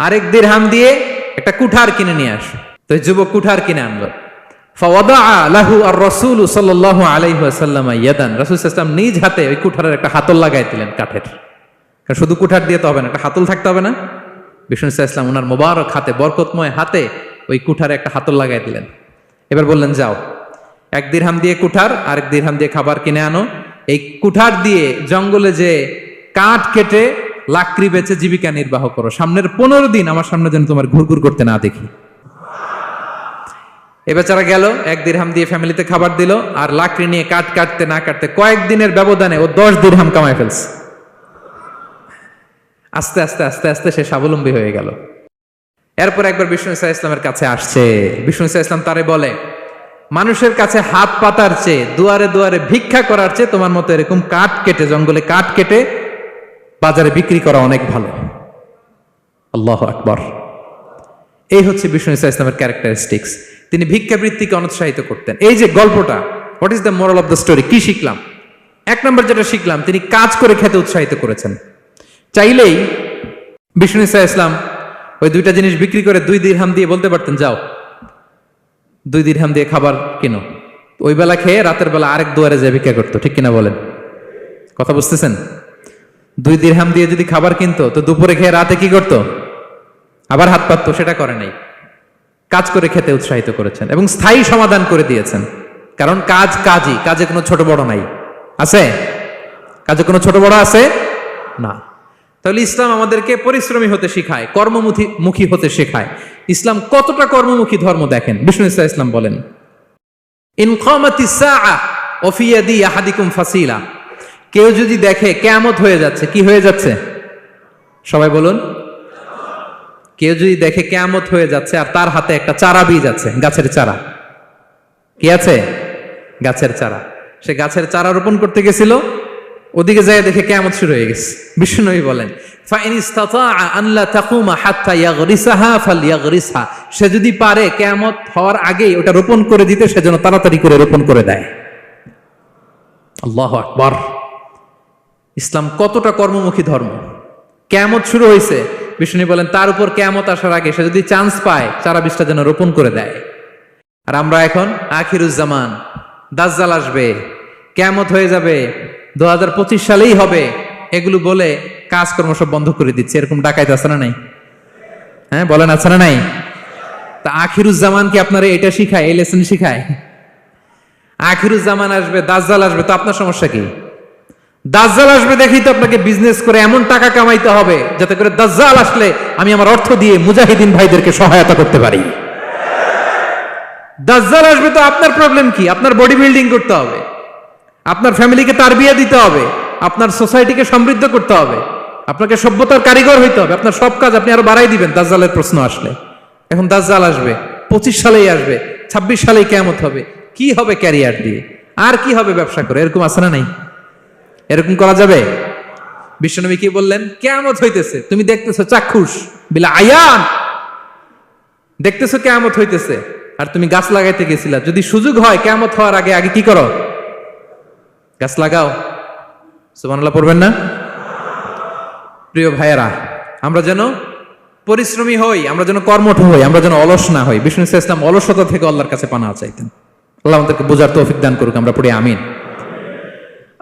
আরেক দিরহাম দিয়ে একটা কুঠার কিনে নিয়ে আস। তো যুবক কুঠার কিনে আনলো। ফাওয়াদাআ লাহু আর-রাসূল সাল্লাল্লাহু আলাইহি ওয়াসাল্লাম ইয়াদান, রাসূল সাল্লাল্লাহু আলাইহি ওয়াসাল্লাম নিজ হাতে ওই কুঠারের একটা হাতল লাগাই দিলেন কাঠের। কারণ শুধু কুঠার দিয়ে তো হবে না, একটা হাতল থাকতে হবে না? বিষ্ণু সাল্লাল্লাহু আলাইহি ওয়াসাল্লাম ওনার মোবারক হাতে, বরকতময় হাতে ওই কুঠারে একটা হাতল লাগাই দিলেন। এবার বললেন, যাও, 1 দিরহাম দিয়ে কুঠার, আরেক দিরহাম দিয়ে খাবার কিনে আনো। এই কুঠার দিয়ে জঙ্গলে যে কাঠ কেটে লাকড়ি বেচে জীবিকা নির্বাহ করো। সামনের 15 দিন আমার সামনে যেন তোমার ঘুরঘুর করতে না দেখি। এ বেচারা গেল, 1 দিরহাম দিয়ে ফ্যামিলিতে খাবার দিল, আর লাকড়ি নিয়ে কাঠ কাটতে না কাটতে কয়েকদিনের ব্যবধানে ও 10 দিরহাম কামায় ফেলছে। আস্তে আস্তে আস্তে আস্তে সে স্বাবলম্বী হয়ে গেল। এরপর একবার বিষ্ণু ইসলামের কাছে আসছে। বিষ্ণু ইসলাম তারে বলে, মানুষের কাছে হাত পাতার চেয়ে, দুয়ারে দুয়ারে ভিক্ষা করার চেয়ে তোমার মতো এরকম কাঠ কেটে, জঙ্গলে কাঠ কেটে বাজারে বিক্রি করা অনেক ভালো। আল্লাহু আকবার। এই হচ্ছে বিষ্ণু ইসলামের ক্যারেক্টারিস্টিক্স। তিনি ভিক্ষাবৃত্তিকে অনুৎসাহিত করতেন। এই যে গল্পটা, what is the moral of the story? কি শিখলাম? 1 নম্বর যেটা শিখলাম, তিনি কাজ করে খেতে উৎসাহিত করেছেন। চাইলেই বিষ্ণু ইসলাম ওই 2টা জিনিস বিক্রি করে 2 দিরহাম দিয়ে বলতে পারতেন, যাও 2 দিরহাম দিয়ে খাবার কিনো। ওই বেলা খেয়ে রাতের বেলা আরেক দুয়ারে যে ভিক্ষা করতো, ঠিক কিনা বলেন? কথা বুঝতেছেন? 2 দিরহাম দিয়ে যদি খাবার কিনতো, তো দুপুরে খেয়ে রাতে কি করতো? আবার হাত পাততো। সেটা করে নাই। কাজ করে খেতে উৎসাহিত করেছেন এবং স্থায়ী সমাধান করে দিয়েছেন। কারণ কাজ কাজই, কাজে কোনো ছোট বড় নাই। আছে? কাজে কোনো ছোট বড় আছে না। তাহলে ইসলাম আমাদেরকে পরিশ্রমী হতে শেখায়, কর্মমুখী হতে শেখায়। ইসলাম কতটা কর্মমুখী ধর্ম দেখেন। বিষ্ণু ইসলাম বলেন, ইন কামাতিস সাআ ওয়া ফি ইয়াদি আহাদিকুম ফাসিলা, কেউ যদি দেখে কিয়ামত হয়ে যাচ্ছে, কি হয়ে যাচ্ছে? সবাই বলুন, কেউ যদি দেখে কিয়ামত হয়ে যাচ্ছে আর তার হাতে একটা চারা বীজ আছে, গাছের চারা, কি আছে? গাছের চারা। সে গাছের চারা রোপণ করতে গেছিল, ওদিকে যায় দেখে কিয়ামত শুরু হয়ে গেছে। বিষ্ণুনবী বলেন ফাইন ইসতাতাআ আন লা তাকুমা হাত্তা ইয়াগরিসাহা ফালইয়াগরিসহা, সে যদি পারে কিয়ামত হওয়ার আগেই ওটা রোপণ করে দিতে, সেজন্য তাড়াতাড়ি করে রোপণ করে দেয়। আল্লাহু আকবার। ইসলাম কতটা কর্মমুখী ধর্ম। কিয়ামত শুরু হয়েছে, বিষ্ণু বলেন তার উপর কিয়ামত আসার আগে সে যদি চান্স পায় চারা বীজটা যেন রোপণ করে দেয়। আর আমরা এখন আখিরুজ্জামান, দাজ্জাল আসবে, কিয়ামত হয়ে যাবে, 2025 সালেই হবে, এগুলো বলে কাজকর্ম সব বন্ধ করে দিচ্ছে। এরকম ডাকাইতে আছে না নাই? হ্যাঁ বলেন, আছে না নাই? তা আখিরুজ্জামান কি আপনারা এটা শিখায়, এই লেসন শিখায়? আখিরুজ্জামান আসবে, দাজ্জাল আসবে, তো আপনার সমস্যা কি? দাজ্জাল আসবে দেখি তো আপনাকে বিজনেস করে এমন টাকা কামাইতে হবে যাতে করে দাজ্জাল আসলে আমি আমার অর্থ দিয়ে মুজাহিদিন ভাইদেরকে সহায়তা করতে পারি। দাজ্জাল আসবে তো আপনার প্রবলেম কি? আপনার বডি বিল্ডিং করতে হবে, আপনার ফ্যামিলিকে তারবিয়া দিতে হবে, আপনার সোসাইটিকে সমৃদ্ধ করতে হবে, আপনাকে সভ্যতার কারিগর হইতে হবে। আপনার সব কাজ আপনি আরো বাড়াই দিবেন দাজ্জালের প্রশ্ন আসলে। এখন দাজ্জাল আসবে, 25 সালেই আসবে, 26 সালেই কিয়ামত হবে। কি হবে ক্যারিয়ার দিয়ে, আর কি হবে ব্যবসা করে? এরকম আছে না নাই? এরকম করা যাবে? বিশ্বনবী কি বললেন? কিয়ামত হইতেছে, তুমি দেখতেছো চাক্ষুষ বিলা আয়ান, দেখতেছো কিয়ামত হইতেছে, আর তুমি গাছ লাগাইতে গেছিলা। যদি সুযোগ হয় কিয়ামত হওয়ার আগে আগে কি করো? গাছ লাগাও। সুবহানাল্লাহ পড়বেন না? প্রিয় ভাইয়েরা, আমরা যেন পরিশ্রমী হই, আমরা যেন কর্মঠ হই, আমরা যেন অলস না হই। বিষ্ণু ইসলাম অলসতা থেকে আল্লাহর কাছে পানাহ চাইতেন। আল্লাহ আমাদেরকে বোঝার তৌফিক দান করুক, আমরা পড়ি আমিন।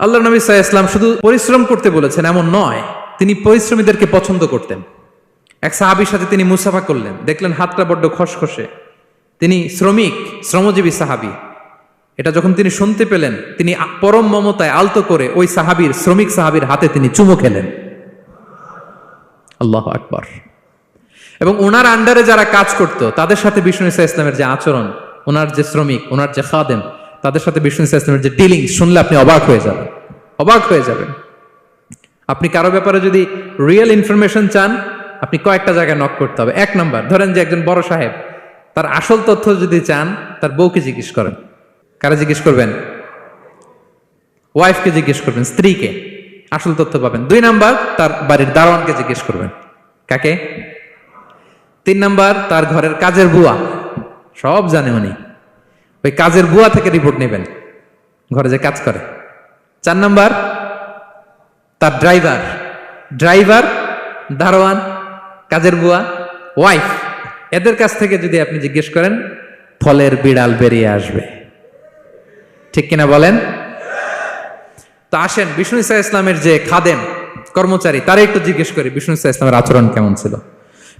আল্লাহ নবী সাল্লাল্লাহু আলাইহি ওয়াসাল্লাম শুধু পরিশ্রম করতে বলেছেন এমন নয়, তিনি পরিশ্রমীদেরকে পছন্দ করতেন। এক সাহাবীর সাথে তিনি মুসাফা করলেন, দেখলেন হাতটা বড্ড খসখসে, তিনি শ্রমজীবী সাহাবী। এটা যখন তিনি শুনতে পেলেন, তিনি পরম মমতায় আলতো করে ওই শ্রমিক সাহাবীর হাতে তিনি চুমু খেলেন। আল্লাহু আকবার। এবং ওনার আন্ডারে যারা কাজ করত তাদের সাথে বিষ্ণু ইসলামের যে আচরণ, ওনার যে শ্রমিক, ওনার যে খাদেম, তাদের সাথে বিষ্ণু ইসলামের যে ডিলিং শুনলে আপনি অবাক হয়ে যাবেন, অবাক হয়ে যাবেন। আপনি কারো ব্যাপারে যদি রিয়েল ইনফরমেশন চান, আপনি কয়েকটা জায়গায় নক করতে হবে। 1 নাম্বার, ধরেন যে একজন বড় সাহেব, তার আসল তথ্য যদি চান তার বউকে জিজ্ঞেস করেন। কারা জিজ্ঞেস করবেন? ওয়াইফকে জিজ্ঞেস করবেন, স্ত্রীকে, আসল তথ্য পাবেন। 2 নাম্বার, তার বাড়ির দারোয়ানকে জিজ্ঞেস করবেন। কাকে? 3 নাম্বার, তার ঘরের কাজের বুয়া, সব জানে উনি, ওই কাজের বুয়া থেকে রিপোর্ট নেবেন, ঘরে যে কাজ করে। 4 নাম্বার, তার ড্রাইভার, দারোয়ান, কাজের বুয়া, ওয়াইফ, এদের কাছ থেকে যদি আপনি জিজ্ঞেস করেন, ফলের বিড়াল বেরিয়ে আসবে। ঠিক কিনা বলেন? তো আসেন বিষ্ণু ইসলামের যে খাদেম, কর্মচারী, তারা একটু জিজ্ঞেস করি বিষ্ণু ইসলামের আচরণ কেমন ছিল।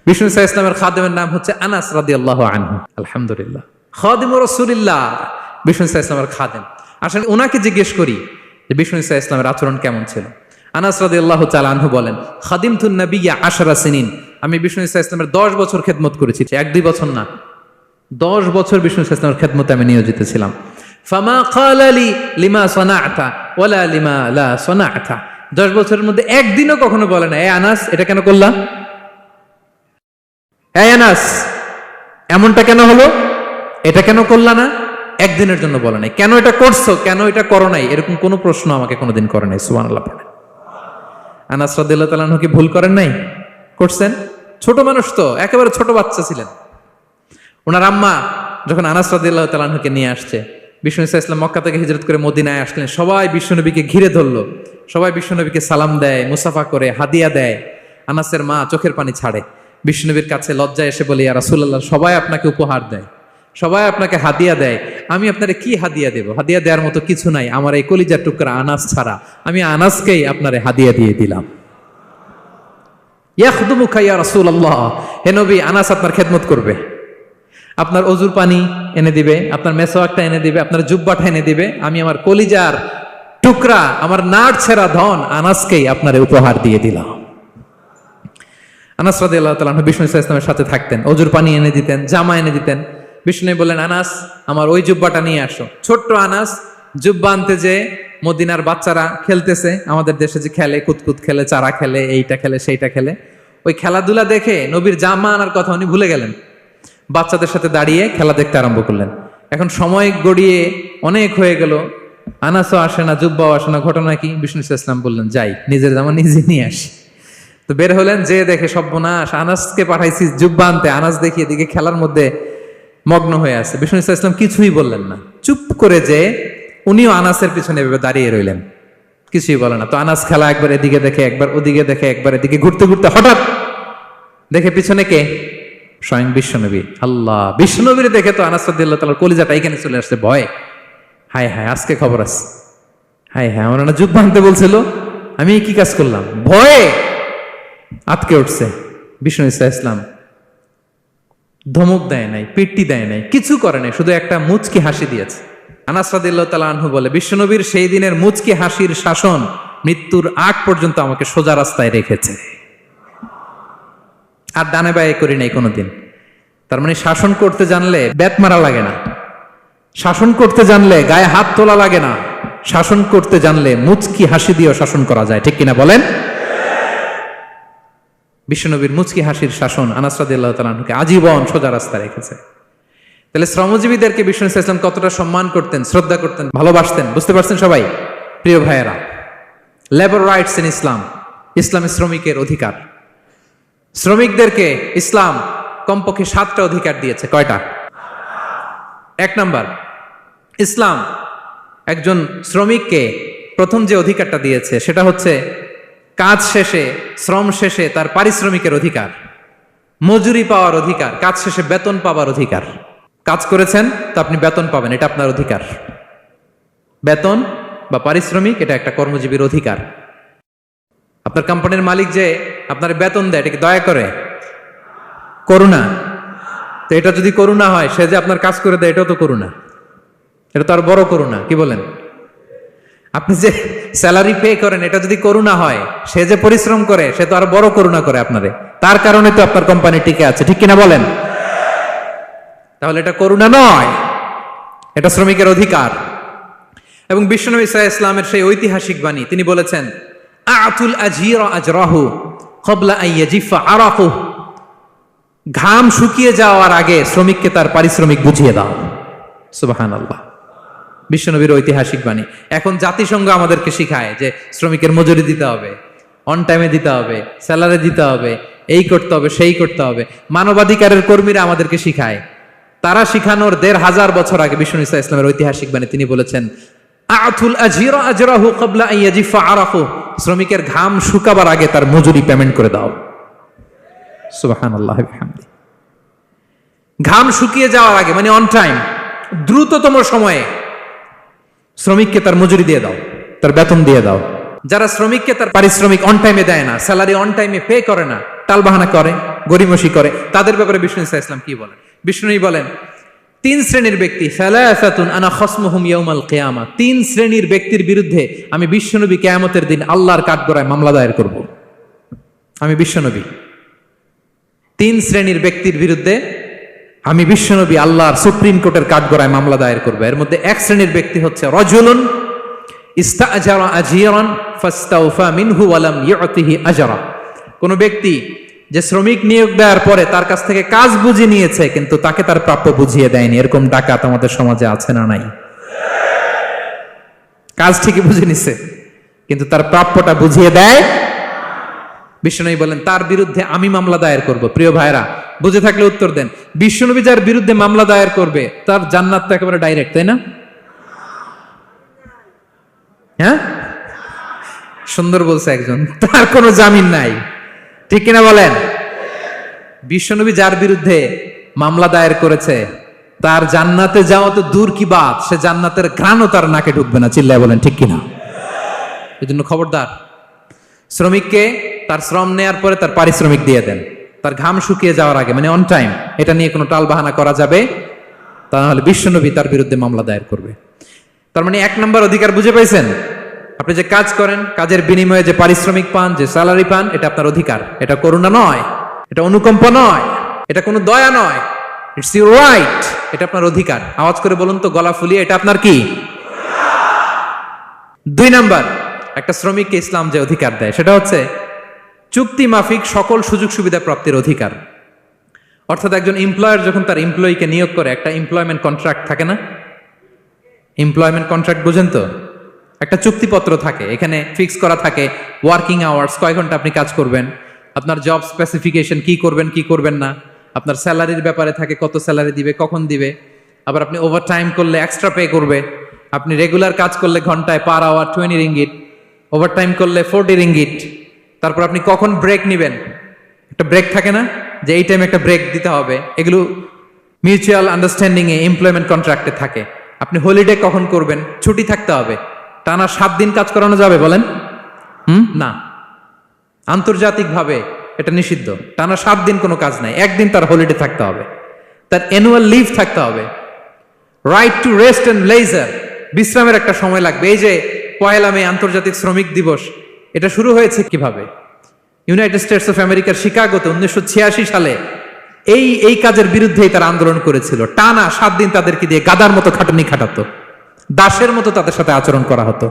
বিষ্ণু ইসলামের খাদেমের নাম হচ্ছে আনাস রাদিয়াল্লাহু আনহু। আলহামদুলিল্লাহ, খাদিমুর রাসূলিল্লাহ, বিষ্ণু ইসলামের খাদেম। আসেন ওনাকে জিজ্ঞেস করি যে বিষ্ণু ইসলামের আচরণ কেমন ছিল। আনাস রাদিয়াল্লাহু তাআলা আনহু বলেন, খাদিমতুন নবিয়্যা 10 সিনিন, আমি বিষ্ণু ইসলামের 10 বছর খেদমত করেছি। 1-2 বছর না, 10 বছর বিষ্ণু ইসলামের খেদমতে আমি নিয়োজিত ছিলাম। ফামা ক্বালা লি লিমা সানা'তা ওয়ালা লিমা লা সানা'তা, 10 বছরের মধ্যে একদিনও কখনো বলে না, এ আনাস এটা কেন করলা, এ আনাস এমনটা কেন হলো, এটা কেন করলা না, একদিনের জন্য বলে নাই। কেন এটা করছো, কেন এটা করো নাই, এরকম কোনো প্রশ্ন আমাকে কোনোদিন করে নাই। সুবহানাল্লাহ পড়েন। আনাস রাদিয়াল্লাহু তাআলা আনহু কি ভুল করেন নাই? করছেন। ছোট মানুষ তো, একেবারে ছোট বাচ্চা ছিলেন। ওনার আম্মা যখন আনাস রাদিয়াল্লাহু তাআলা আনহুকে নিয়ে আসছে, বিষ্ণু ইসলাম মক্কা থেকে হিজরত করে মদিনায় আসলেন, সবাই বিশ্বনবীকে ঘিরে ধরলো, সবাই বিশ্বনবীকে সালাম দেয়, মুসাফা করে, হাদিয়া দেয়। আনাসের মা চোখের পানি ছাড়ে, বিশ্বনবীর কাছে লজ্জায় এসে বলে, ইয়া রাসূলুল্লাহ, সবাই আপনাকে উপহার দেয়, সবাই আপনাকে হাদিয়া দেয়, আমি আপনারে কি হাদিয়া দেব? হাদিয়া দেওয়ার মতো কিছু নাই আমার এই কলিজার টুকরা আনাস ছাড়া, আমি আনাসকেই আপনারে হাদিয়া দিয়ে দিলাম। ইয়াখদুমুকা ইয়া রাসূলুল্লাহ, হে নবী, আনাস আপনার খেদমত করবে, আপনার অজুর পানি এনে দিবে, আপনার মেসওয়াকটা এনে দিবে, আপনার জুব্বাটা এনে দিবে। আমি আমার কলিজার টুকরা, আমার নাড় ছেঁড়া ধন আনাসকেই আপনারে উপহার দিয়ে দিলাম। আনাস রাদিয়াল্লাহু তাআলা আনহু বিষ্ণু ইসলামের সাথে থাকতেন, অজুর পানি এনে দিতেন, জামা এনে দিতেন। বিষ্ণু বললেন, আনাস আমার ওই জুব্বাটা নিয়ে আসো। ছোট্ট আনাস জুব্বা আনতে যে মদিনার বাচ্চারা খেলতেছে, আমাদের দেশে যে খেলে, কুতকুত খেলে, চারা খেলে, এইটা খেলে, সেইটা খেলে, ওই খেলাধুলা দেখে নবীর জামা আনার কথা উনি ভুলে গেলেন, বাচ্চাদের সাথে দাঁড়িয়ে খেলা দেখতে আরম্ভ করলেন। এখন সময় গড়িয়ে অনেক হয়ে গেল, আনাসও আসে না, জুব্বাও আসে না। ঘটনা কি? বিষ্ণু ইসলাম বললেন, যাই নিজের জামা নিজে নিয়ে আসি। তো বের হলেন, যে দেখে সর্বনাশ, আনাসকে পাঠাইছি জুব্বা আনতে, আনাস দেখিয়ে দিকে খেলার মধ্যে মগ্ন হয়ে আছে। বিষ্ণু ইসলাম কিছুই বললেন না, চুপ করে যে উনিও আনাসের পিছনে এভাবে দাঁড়িয়ে রইলেন, কিছুই বলে না। তো আনাস খেলা একবার এদিকে দেখে, একবার ওদিকে দেখে, একবার এদিকে ঘুরতে ঘুরতে হঠাৎ দেখে পিছনে কে? স্বয়ং বিশ্বনবী। আল্লাহ, বিশ্বনবীর দেখে তো আনাস রাদিয়াল্লাহু তাআলার কলিজাটা এখানে চলে আসছে ভয়। হায় হায়, আজকে খবর আছে। হায় হায়, আমার না জুব্বা আনতে বলছিল, আমি কি কাজ করলাম? ভয়ে আটকে উঠছে। বিষ্ণু ইসলাম ধমক দেয় নাই, পিট্টি দেয় নাই, কিছু করে নাই, শুধু একটা মুচকি হাসি দিয়েছে। আনাস রাদিয়াল্লাহু তাআলা আনহু বলে, বিশ্বনবীর সেই দিনের মুচকি হাসির শাসন মৃত্যুর আগ পর্যন্ত আমাকে সোজা রাস্তায় রেখেছে, আর ডানে বায়ে করি নাই কোনোদিন। তার মানে শাসন করতে জানলে ব্যাট মারা লাগে না, শাসন করতে জানলে গায়ে হাত তোলা লাগে না, শাসন করতে জানলে মুচকি হাসি দিয়েও শাসন করা যায়, ঠিক কিনা বলেন? বিশ্বনবীর মুচকি হাসির শাসন আনাস রাদিয়াল্লাহু তাআলা আনহুকে আজীবন সোজা রাস্তা রেখেছে। তাহলে শ্রমজীবীদেরকে বিষ্ণু ইসলাম কতটা সম্মান করতেন, শ্রদ্ধা করতেন, ভালোবাসতেন, বুঝতে পারছেন সবাই? প্রিয় ভাইয়েরা, লেবার রাইটস ইন ইসলাম, ইসলামী শ্রমিকের অধিকার। শ্রমিকদেরকে ইসলাম কমপক্ষে 7টা অধিকার দিয়েছে। কয়টা? 1 নাম্বার, ইসলাম একজন শ্রমিককে প্রথম যে অধিকারটা দিয়েছে সেটা হচ্ছে কাজ শেষে, শ্রম শেষে তার পারিশ্রমিকের অধিকার, মজুরি পাওয়ার অধিকার, কাজ শেষে বেতন পাওয়ার অধিকার। কাজ করেছেন তো আপনি বেতন পাবেন, এটা আপনার অধিকার। বেতন বা পারিশ্রমিক এটা একটা কর্মজীবীর অধিকার। আপনার কোম্পানির মালিক যে আপনার বেতন দেয়, এটা কি দয়া করে? করুণা? তো এটা যদি করুণা হয়, সে যে আপনার কাজ করে দেয়, এটাও তো করুণা, এটা তো আর বড় করুণা, কি বলেন? আপনি যে স্যালারি পে করেন, এটা যদি করুণা হয়, সে যে পরিশ্রম করে, সে তো আর বড় করুণা করে আপনারে, তার কারণে তো আপনার কোম্পানি টিকে আছে, ঠিক কিনা বলেন? তাহলে এটা করুণা নয়, এটা শ্রমিকের অধিকার। এবং বিশ্বনবী সাল্লাল্লাহু আলাইহি ওয়াসাল্লামের সেই ঐতিহাসিক বাণী, তিনি বলেছেন, আতুল আজিরা আজরাহু ক্বাবলা আন ইয়াজিফা আরাকু, ঘাম শুকিয়ে যাওয়ার আগে শ্রমিককে তার পারিশ্রমিক বুঝিয়ে দাও। সুবহানাল্লাহ, বিশ্বনবীর ঐতিহাসিক বাণী। এখন জাতিসংঘ আমাদেরকে শিখায় যে শ্রমিকের মজুরি দিতে হবে, অন টাইমে দিতে হবে, স্যালারি দিতে হবে, এই করতে হবে, সেই করতে হবে। মানবাধিকারের কর্মীরা আমাদেরকে শিখায়, তারা শিখানোর 1500 বছর আগে বিশ্বনবী সাল্লাল্লাহু আলাইহি ওয়াসাল্লামের ঐতিহাসিক বাণী, তিনি বলেছেন, আতুল আজিরা আজরাহু ক্বাবলা আন ইয়াজিফা আরাকু, শ্রমিকের ঘাম শুকাবার আগে তার মজুরি পেমেন্ট করে দাও। সুবহানাল্লাহ বিহামদি। ঘাম শুকিয়ে যাওয়ার আগে মানে অন টাইম, দ্রুততম সময়ে শ্রমিককে তার মজুরি দিয়ে দাও, তার বেতন দিয়ে দাও। যারা শ্রমিককে তার পারিশ্রমিক অন টাইমে দেয় না, স্যালারি অন টাইমে পে করে না, টালবাহানা করে, গরিমসি করে, তাদের ব্যাপারে বিষ্ণু সাল্লাল্লাহু আলাইহি ওয়াসাল্লাম কি বলেন? বিষ্ণুই বলেন, 3 শ্রেণীর ব্যক্তি, সালাসাতুন আনা খাসমুহুম ইয়াউমাল কিয়ামা, 3 শ্রেণীর ব্যক্তির বিরুদ্ধে আমি বিশ্বনবী কিয়ামতের দিন আল্লাহর কাঠগড়ায় মামলা দায়ের করব। আমি বিশ্বনবী 3 শ্রেণীর ব্যক্তির বিরুদ্ধে আমি বিশ্বনবী আল্লাহর সুপ্রিম কোর্টের কাঠগড়ায় মামলা দায়ের করব। এর মধ্যে 1 শ্রেণীর ব্যক্তি হচ্ছে রাজুলুন ইস্তাআজারা আজিরান ফাস্তাওফা মিনহু ওয়া লাম ইউতিহি আজরা, কোন ব্যক্তি যে শ্রমিক নিয়োগ দেওয়ার পরে তার কাছ থেকে কাজ বুঝিয়ে নিয়েছে কিন্তু তাকে তার প্রাপ্য বুঝিয়ে দেয়নি। এরকম ডাকাত আমাদের সমাজে আছে না নাই? কাজ ঠিকই বুঝে নিছে কিন্তু তার প্রাপ্যটা বুঝিয়ে দেয়। বিশ্বনবী বলেন তার বিরুদ্ধে আমি মামলা দায়ের করব। প্রিয় ভাইরা, বুঝে থাকলে উত্তর দেন। বিশ্বনবী যার বিরুদ্ধে মামলা দায়ের করবে তার জান্নাত তো একেবারে ডাইরেক্ট, তাই না? হ্যাঁ, সুন্দর বলছে একজন, তার কোনো জামিন নাই, ঠিক কিনা বলেন? বিশ্বনবী যার বিরুদ্ধে মামলা দায়ের করেছে তার জান্নাতে যাওয়া তো দূর কি বাত, সে জান্নাতের ঘ্রাণও তার নাকে ঢুকবে না, চিল্লায় বলেন ঠিক কিনা? এই জন্য খবরদার, শ্রমিককে তার শ্রম নেয়ার পরে তার পারিশ্রমিক দিয়ে দেন, তার ঘাম শুকিয়ে যাওয়ার আগে, মানে অন টাইম। এটা নিয়ে কোনো টাল বাহানা করা যাবে তা নাহলে বিশ্বনবী তার বিরুদ্ধে মামলা দায়ের করবে। তার মানে 1 নম্বর অধিকার বুঝে পাইছেন? আপনি যে কাজ করেন, কাজের বিনিময়ে যে পারিশ্রমিক পান, যে স্যালারি পান, এটা আপনার অধিকার। এটা করুণা নয়, এটা অনুকম্পা নয়, এটা কোনো দয়া নয়, ইটস ইউর রাইট, এটা আপনার অধিকার। আওয়াজ করে বলুন তো, গলা ফুলিয়ে, এটা আপনার কি? 2 নাম্বার, একটা শ্রমিককে ইসলাম যে অধিকার দেয় সেটা হচ্ছে চুক্তি মাফিক সকল সুযোগ সুবিধা প্রাপ্তির অধিকার। অর্থাৎ একজন এমপ্লয়ার যখন তার এমপ্লয়িকে নিয়োগ করে, একটা এমপ্লয়মেন্ট কন্ট্রাক্ট থাকে না? এমপ্লয়মেন্ট কন্ট্রাক্ট বুঝেন তো? একটা চুক্তিপত্র থাকে, এখানে ফিক্স করা থাকে ওয়ার্কিং আওয়ার্স, কয় ঘন্টা আপনি কাজ করবেন, আপনার জব স্পেসিফিকেশন, কি করবেন কি করবেন না, আপনার স্যালারির ব্যাপারে থাকে, কত স্যালারি দিবে, কখন দিবে, আবার আপনি ওভার টাইম করলে এক্সট্রা পে করবে, আপনি রেগুলার কাজ করলে ঘন্টায় per hour 20 ringgit, overtime করলে 40 রিঙ্গিট। তারপর আপনি কখন ব্রেক নেবেন, একটা ব্রেক থাকে না যে এই টাইমে একটা ব্রেক দিতে হবে, এগুলো মিউচুয়াল আন্ডারস্ট্যান্ডিং এ এমপ্লয়মেন্ট কন্ট্রাক্টে থাকে। আপনি হলিডে কখন করবেন, ছুটি থাকতে হবে। টানা 7 দিন কাজ করানো যাবে বলেন? না, আন্তর্জাতিকভাবে এটা নিষিদ্ধ। টানা 7 দিন কোনো কাজ নাই, একদিন তার হলিডে থাকতে হবে, তার অ্যানুয়াল লিভ থাকতে হবে। Right to rest and leisure, বিশ্রামের একটা সময় লাগবে। এই যে 1 মে আন্তর্জাতিক শ্রমিক দিবস, এটা শুরু হয়েছে কিভাবে? ইউনাইটেড স্টেটস অফ আমেরিকার শিকাগোতে 1986 সালে এই কাজের বিরুদ্ধেই তারা আন্দোলন করেছিল। টানা 7 দিন তাদেরকে দিয়ে গাদার মতো খাটুনি খাটাতো, দাসের মতো তাদের সাথে আচরণ করা হতো।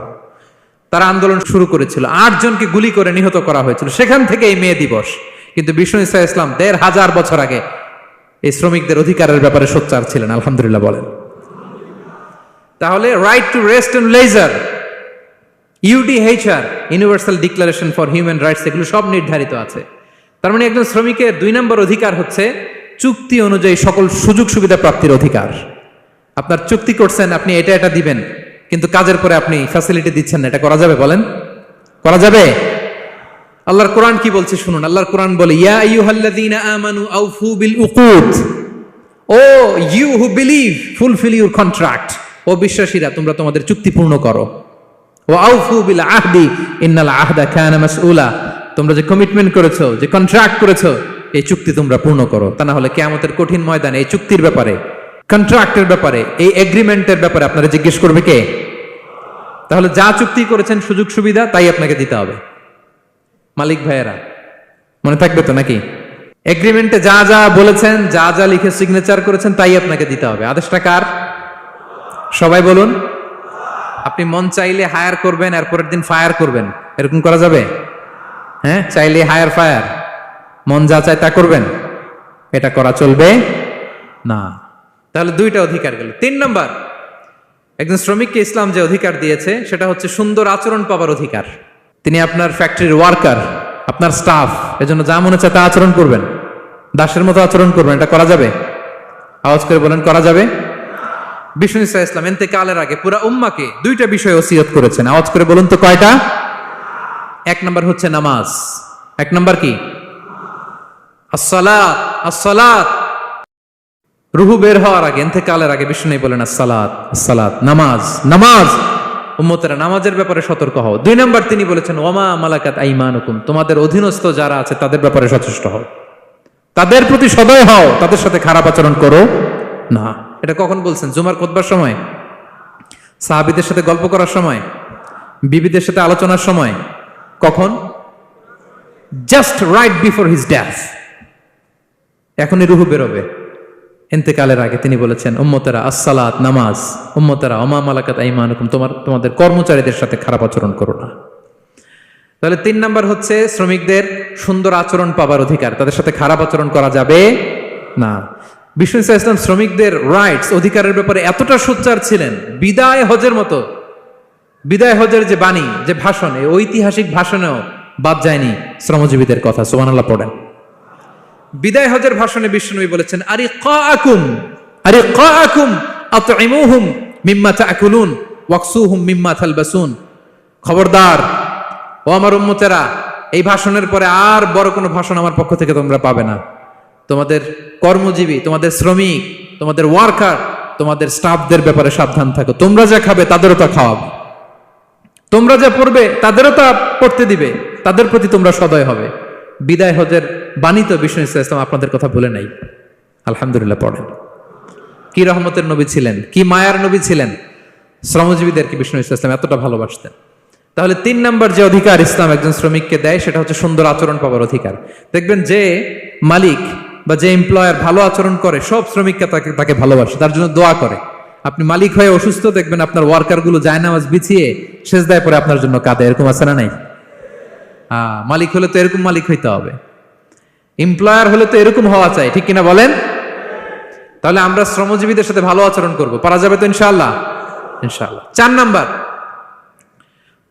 তারা আন্দোলন শুরু করেছিল, 8 জনকে গুলি করে নিহত করা হয়েছিল। সেখান থেকে এই মে দিবস। কিন্তু বিষ্ণু ঈসা ইসলাম 1500 বছর আগে এই শ্রমিকদের অধিকারের ব্যাপারে সোচ্চার ছিলেন। আলহামদুলিল্লাহ বলেন। তাহলে right to rest and leisure, UDHR, universal declaration for human rights, এগুলো সব নির্ধারিত আছে। তার মানে একজন শ্রমিকের 2 নম্বর অধিকার হচ্ছে চুক্তি অনুযায়ী সকল সুযোগ সুবিধা প্রাপ্তির অধিকার। আপনার চুক্তি করছেন, আপনি এটা এটা দিবেন, কিন্তু কাজের পরে আপনি ফ্যাসিলিটি দিচ্ছেন না, এটা করা যাবে বলেন? করা যাবে? আল্লাহর কোরআন কি বলছে শুনুন। আল্লাহর কোরআন বলে, ইয়া আইয়ুহাল্লাযীনা আমানু আউফু বিল উকুদ, O you who believe fulfil your contract, ও বিশ্বাসীরা তোমরা তোমাদের চুক্তি পূর্ণ করো। ওয়া আউফু বিল আহদি ইন্নাল আহদা কানা মাসউলা, তোমরা যে কমিটমেন্ট করেছো, যে কন্ট্রাক্ট করেছো, এই চুক্তি তোমরা পূর্ণ করো। তা না হলে কিয়ামতের কঠিন ময়দানে এই চুক্তির ব্যাপারে, কন্ট্রাক্টের ব্যাপারে, এই এগ্রিমেন্টের ব্যাপারে আপনারা জিজ্ঞেস করবে কে? তাহলে যা চুক্তি করেছেন সুযোগ সুবিধা, তাই আপনাকে দিতে হবে। মালিক ভাইয়েরা মনে থাকবে তো নাকি? এগ্রিমেন্টে যা যা বলেছেন, যা যা লিখে সিগনেচার করেছেন, তাই আপনাকে দিতে হবে। আদেশটা কার? সবাই বলুন। আপনি মন চাইলে হায়ার করবেন, আর পরের দিন ফায়ার করবেন, এরকম করা যাবে? হ্যাঁ, চাইলে হায়ার ফায়ার, মন যা চায় তা করবেন, এটা করা চলবে না। তাহলে 2টা অধিকার গেল। 3 নম্বর, একজন শ্রমিককে ইসলাম যে অধিকার দিয়েছে সেটা হচ্ছে সুন্দর আচরণ পাবার অধিকার। তিনি আপনার ফ্যাক্টরির ওয়ার্কার, আপনার স্টাফ, এজন্য যা মনে চায় তা আচরণ করবেন, দাসের মতো আচরণ করবেন। এটা করা যাবে? আওয়াজ করে বলেন, করা যাবে? বিষ্ণু ঈসা ইসলাম ইন্তেকালের আগে পুরা উম্মাকে 2টা বিষয় ওসিয়ত করেছেন। আওয়াজ করে বলুন তো কয়টা? 1 নম্বর হচ্ছে নামাজ। 1 নম্বর কি? আসসালাত। আসসালাত, রুহু বের হওয়ার আগে, ইন্তেকালের আগে বিষ্ণু বলেন আসসালাত, আসসালাত, নামাজ, নামাজ। উম্মতেরা নামাজের ব্যাপারে সতর্ক হও। 2 নম্বর তিনি বলেছেন ওয়ামা মালাকাত আইমানুকুম, তোমাদের অধীনস্থ যারা আছে তাদের ব্যাপারে সচেষ্ট হও, তাদের প্রতি সদয় হও, তাদের সাথে খারাপ আচরণ করো না। এটা কখন বলছেন? জুমার খুতবার সময়, সাহাবীদের সাথে গল্প করার সময়, বিবিদের সাথে আলোচনার সময়। কখন? Just right before his death. এখনই রুহু বেরোবে, ইন্তেকালের আগে তিনি বলেছেন উম্মতেরা আসসালাত, নামাজ, উম্মতেরা ওমা মালাকাত আইমানুকুম, তোমাদের কর্মচারীদের সাথে খারাপ আচরণ করো না। তাহলে 3 নম্বর হচ্ছে শ্রমিকদের সুন্দর আচরণ পাবার অধিকার, তাদের সাথে খারাপ আচরণ করা যাবে না। বিষ্ণু ঈসা ইসলাম শ্রমিকদের রাইটস, অধিকারের ব্যাপারে এতটা সোচ্চার ছিলেন, বিদায় হজের মতো, বিদায় হজের যে বাণী, যে ভাষণ, এই ঐতিহাসিক ভাষণেও বাদ যায়নি শ্রমজীবীদের কথা। সুবহানাল্লাহ পড়েন। বিদায় হজের ভাষণে বিষ্ণুনবী বলেছেন আরিকাকুম, আরিকাকুম আতইমুহুম মিম্মা তাকুলুন ওয়াকসুহুম মিম্মা তালবাসুন। খবরদার ও আমার উম্মতেরা, এই ভাষণের পরে আর বড় কোনো ভাষণ আমার পক্ষ থেকে তোমরা পাবে না। তোমাদের কর্মজীবী, তোমাদের শ্রমিক, তোমাদের ওয়ার্কার, তোমাদের স্টাফদের ব্যাপারে সাবধান থাকো। তোমরা যা খাবে তাদেরও তা খাওয়াবে, তোমরা যা পড়বে তাদেরও তা পড়তে দিবে, তাদের প্রতি তোমরা সদয় হবে। বিদায় হজের বাণী তো বিষ্ণু ঈসা ইসলাম আপনাদের কথা ভুলে নাই। আলহামদুলিল্লাহ পড়েন। কি রহমতের নবী ছিলেন, কি মায়ার নবী ছিলেন। শ্রমজীবীদেরকে বিষ্ণু ঈসা ইসলাম এতটা ভালোবাসতেন। তাহলে 3 নম্বর যে অধিকার ইসলাম একজন শ্রমিককে দেয় সেটা হচ্ছে সুন্দর আচরণ পাবার অধিকার। দেখবেন যে মালিক বা যে এমপ্লয়ার ভালো আচরণ করে, সব শ্রমিককে তাকে ভালোবাসে, তার জন্য দোয়া করে। আপনি মালিক হয়ে অসুস্থ, দেখবেন আপনার ওয়ার্কার গুলো জায়নামাজ বিছিয়ে সেজদায় পরে আপনার জন্য কাঁদে। এরকম আছে না নাই? মালিক হলে তো এরকম মালিক হইতে হবে, এমপ্লয়ার হলে তো এরকম হওয়া চাই, ঠিক কিনা বলেন? তাহলে আমরা শ্রমজীবীদের সাথে ভালো আচরণ করব, পারা যাবে তো ইনশাআল্লাহ? ইনশাআল্লাহ। 4 নাম্বার,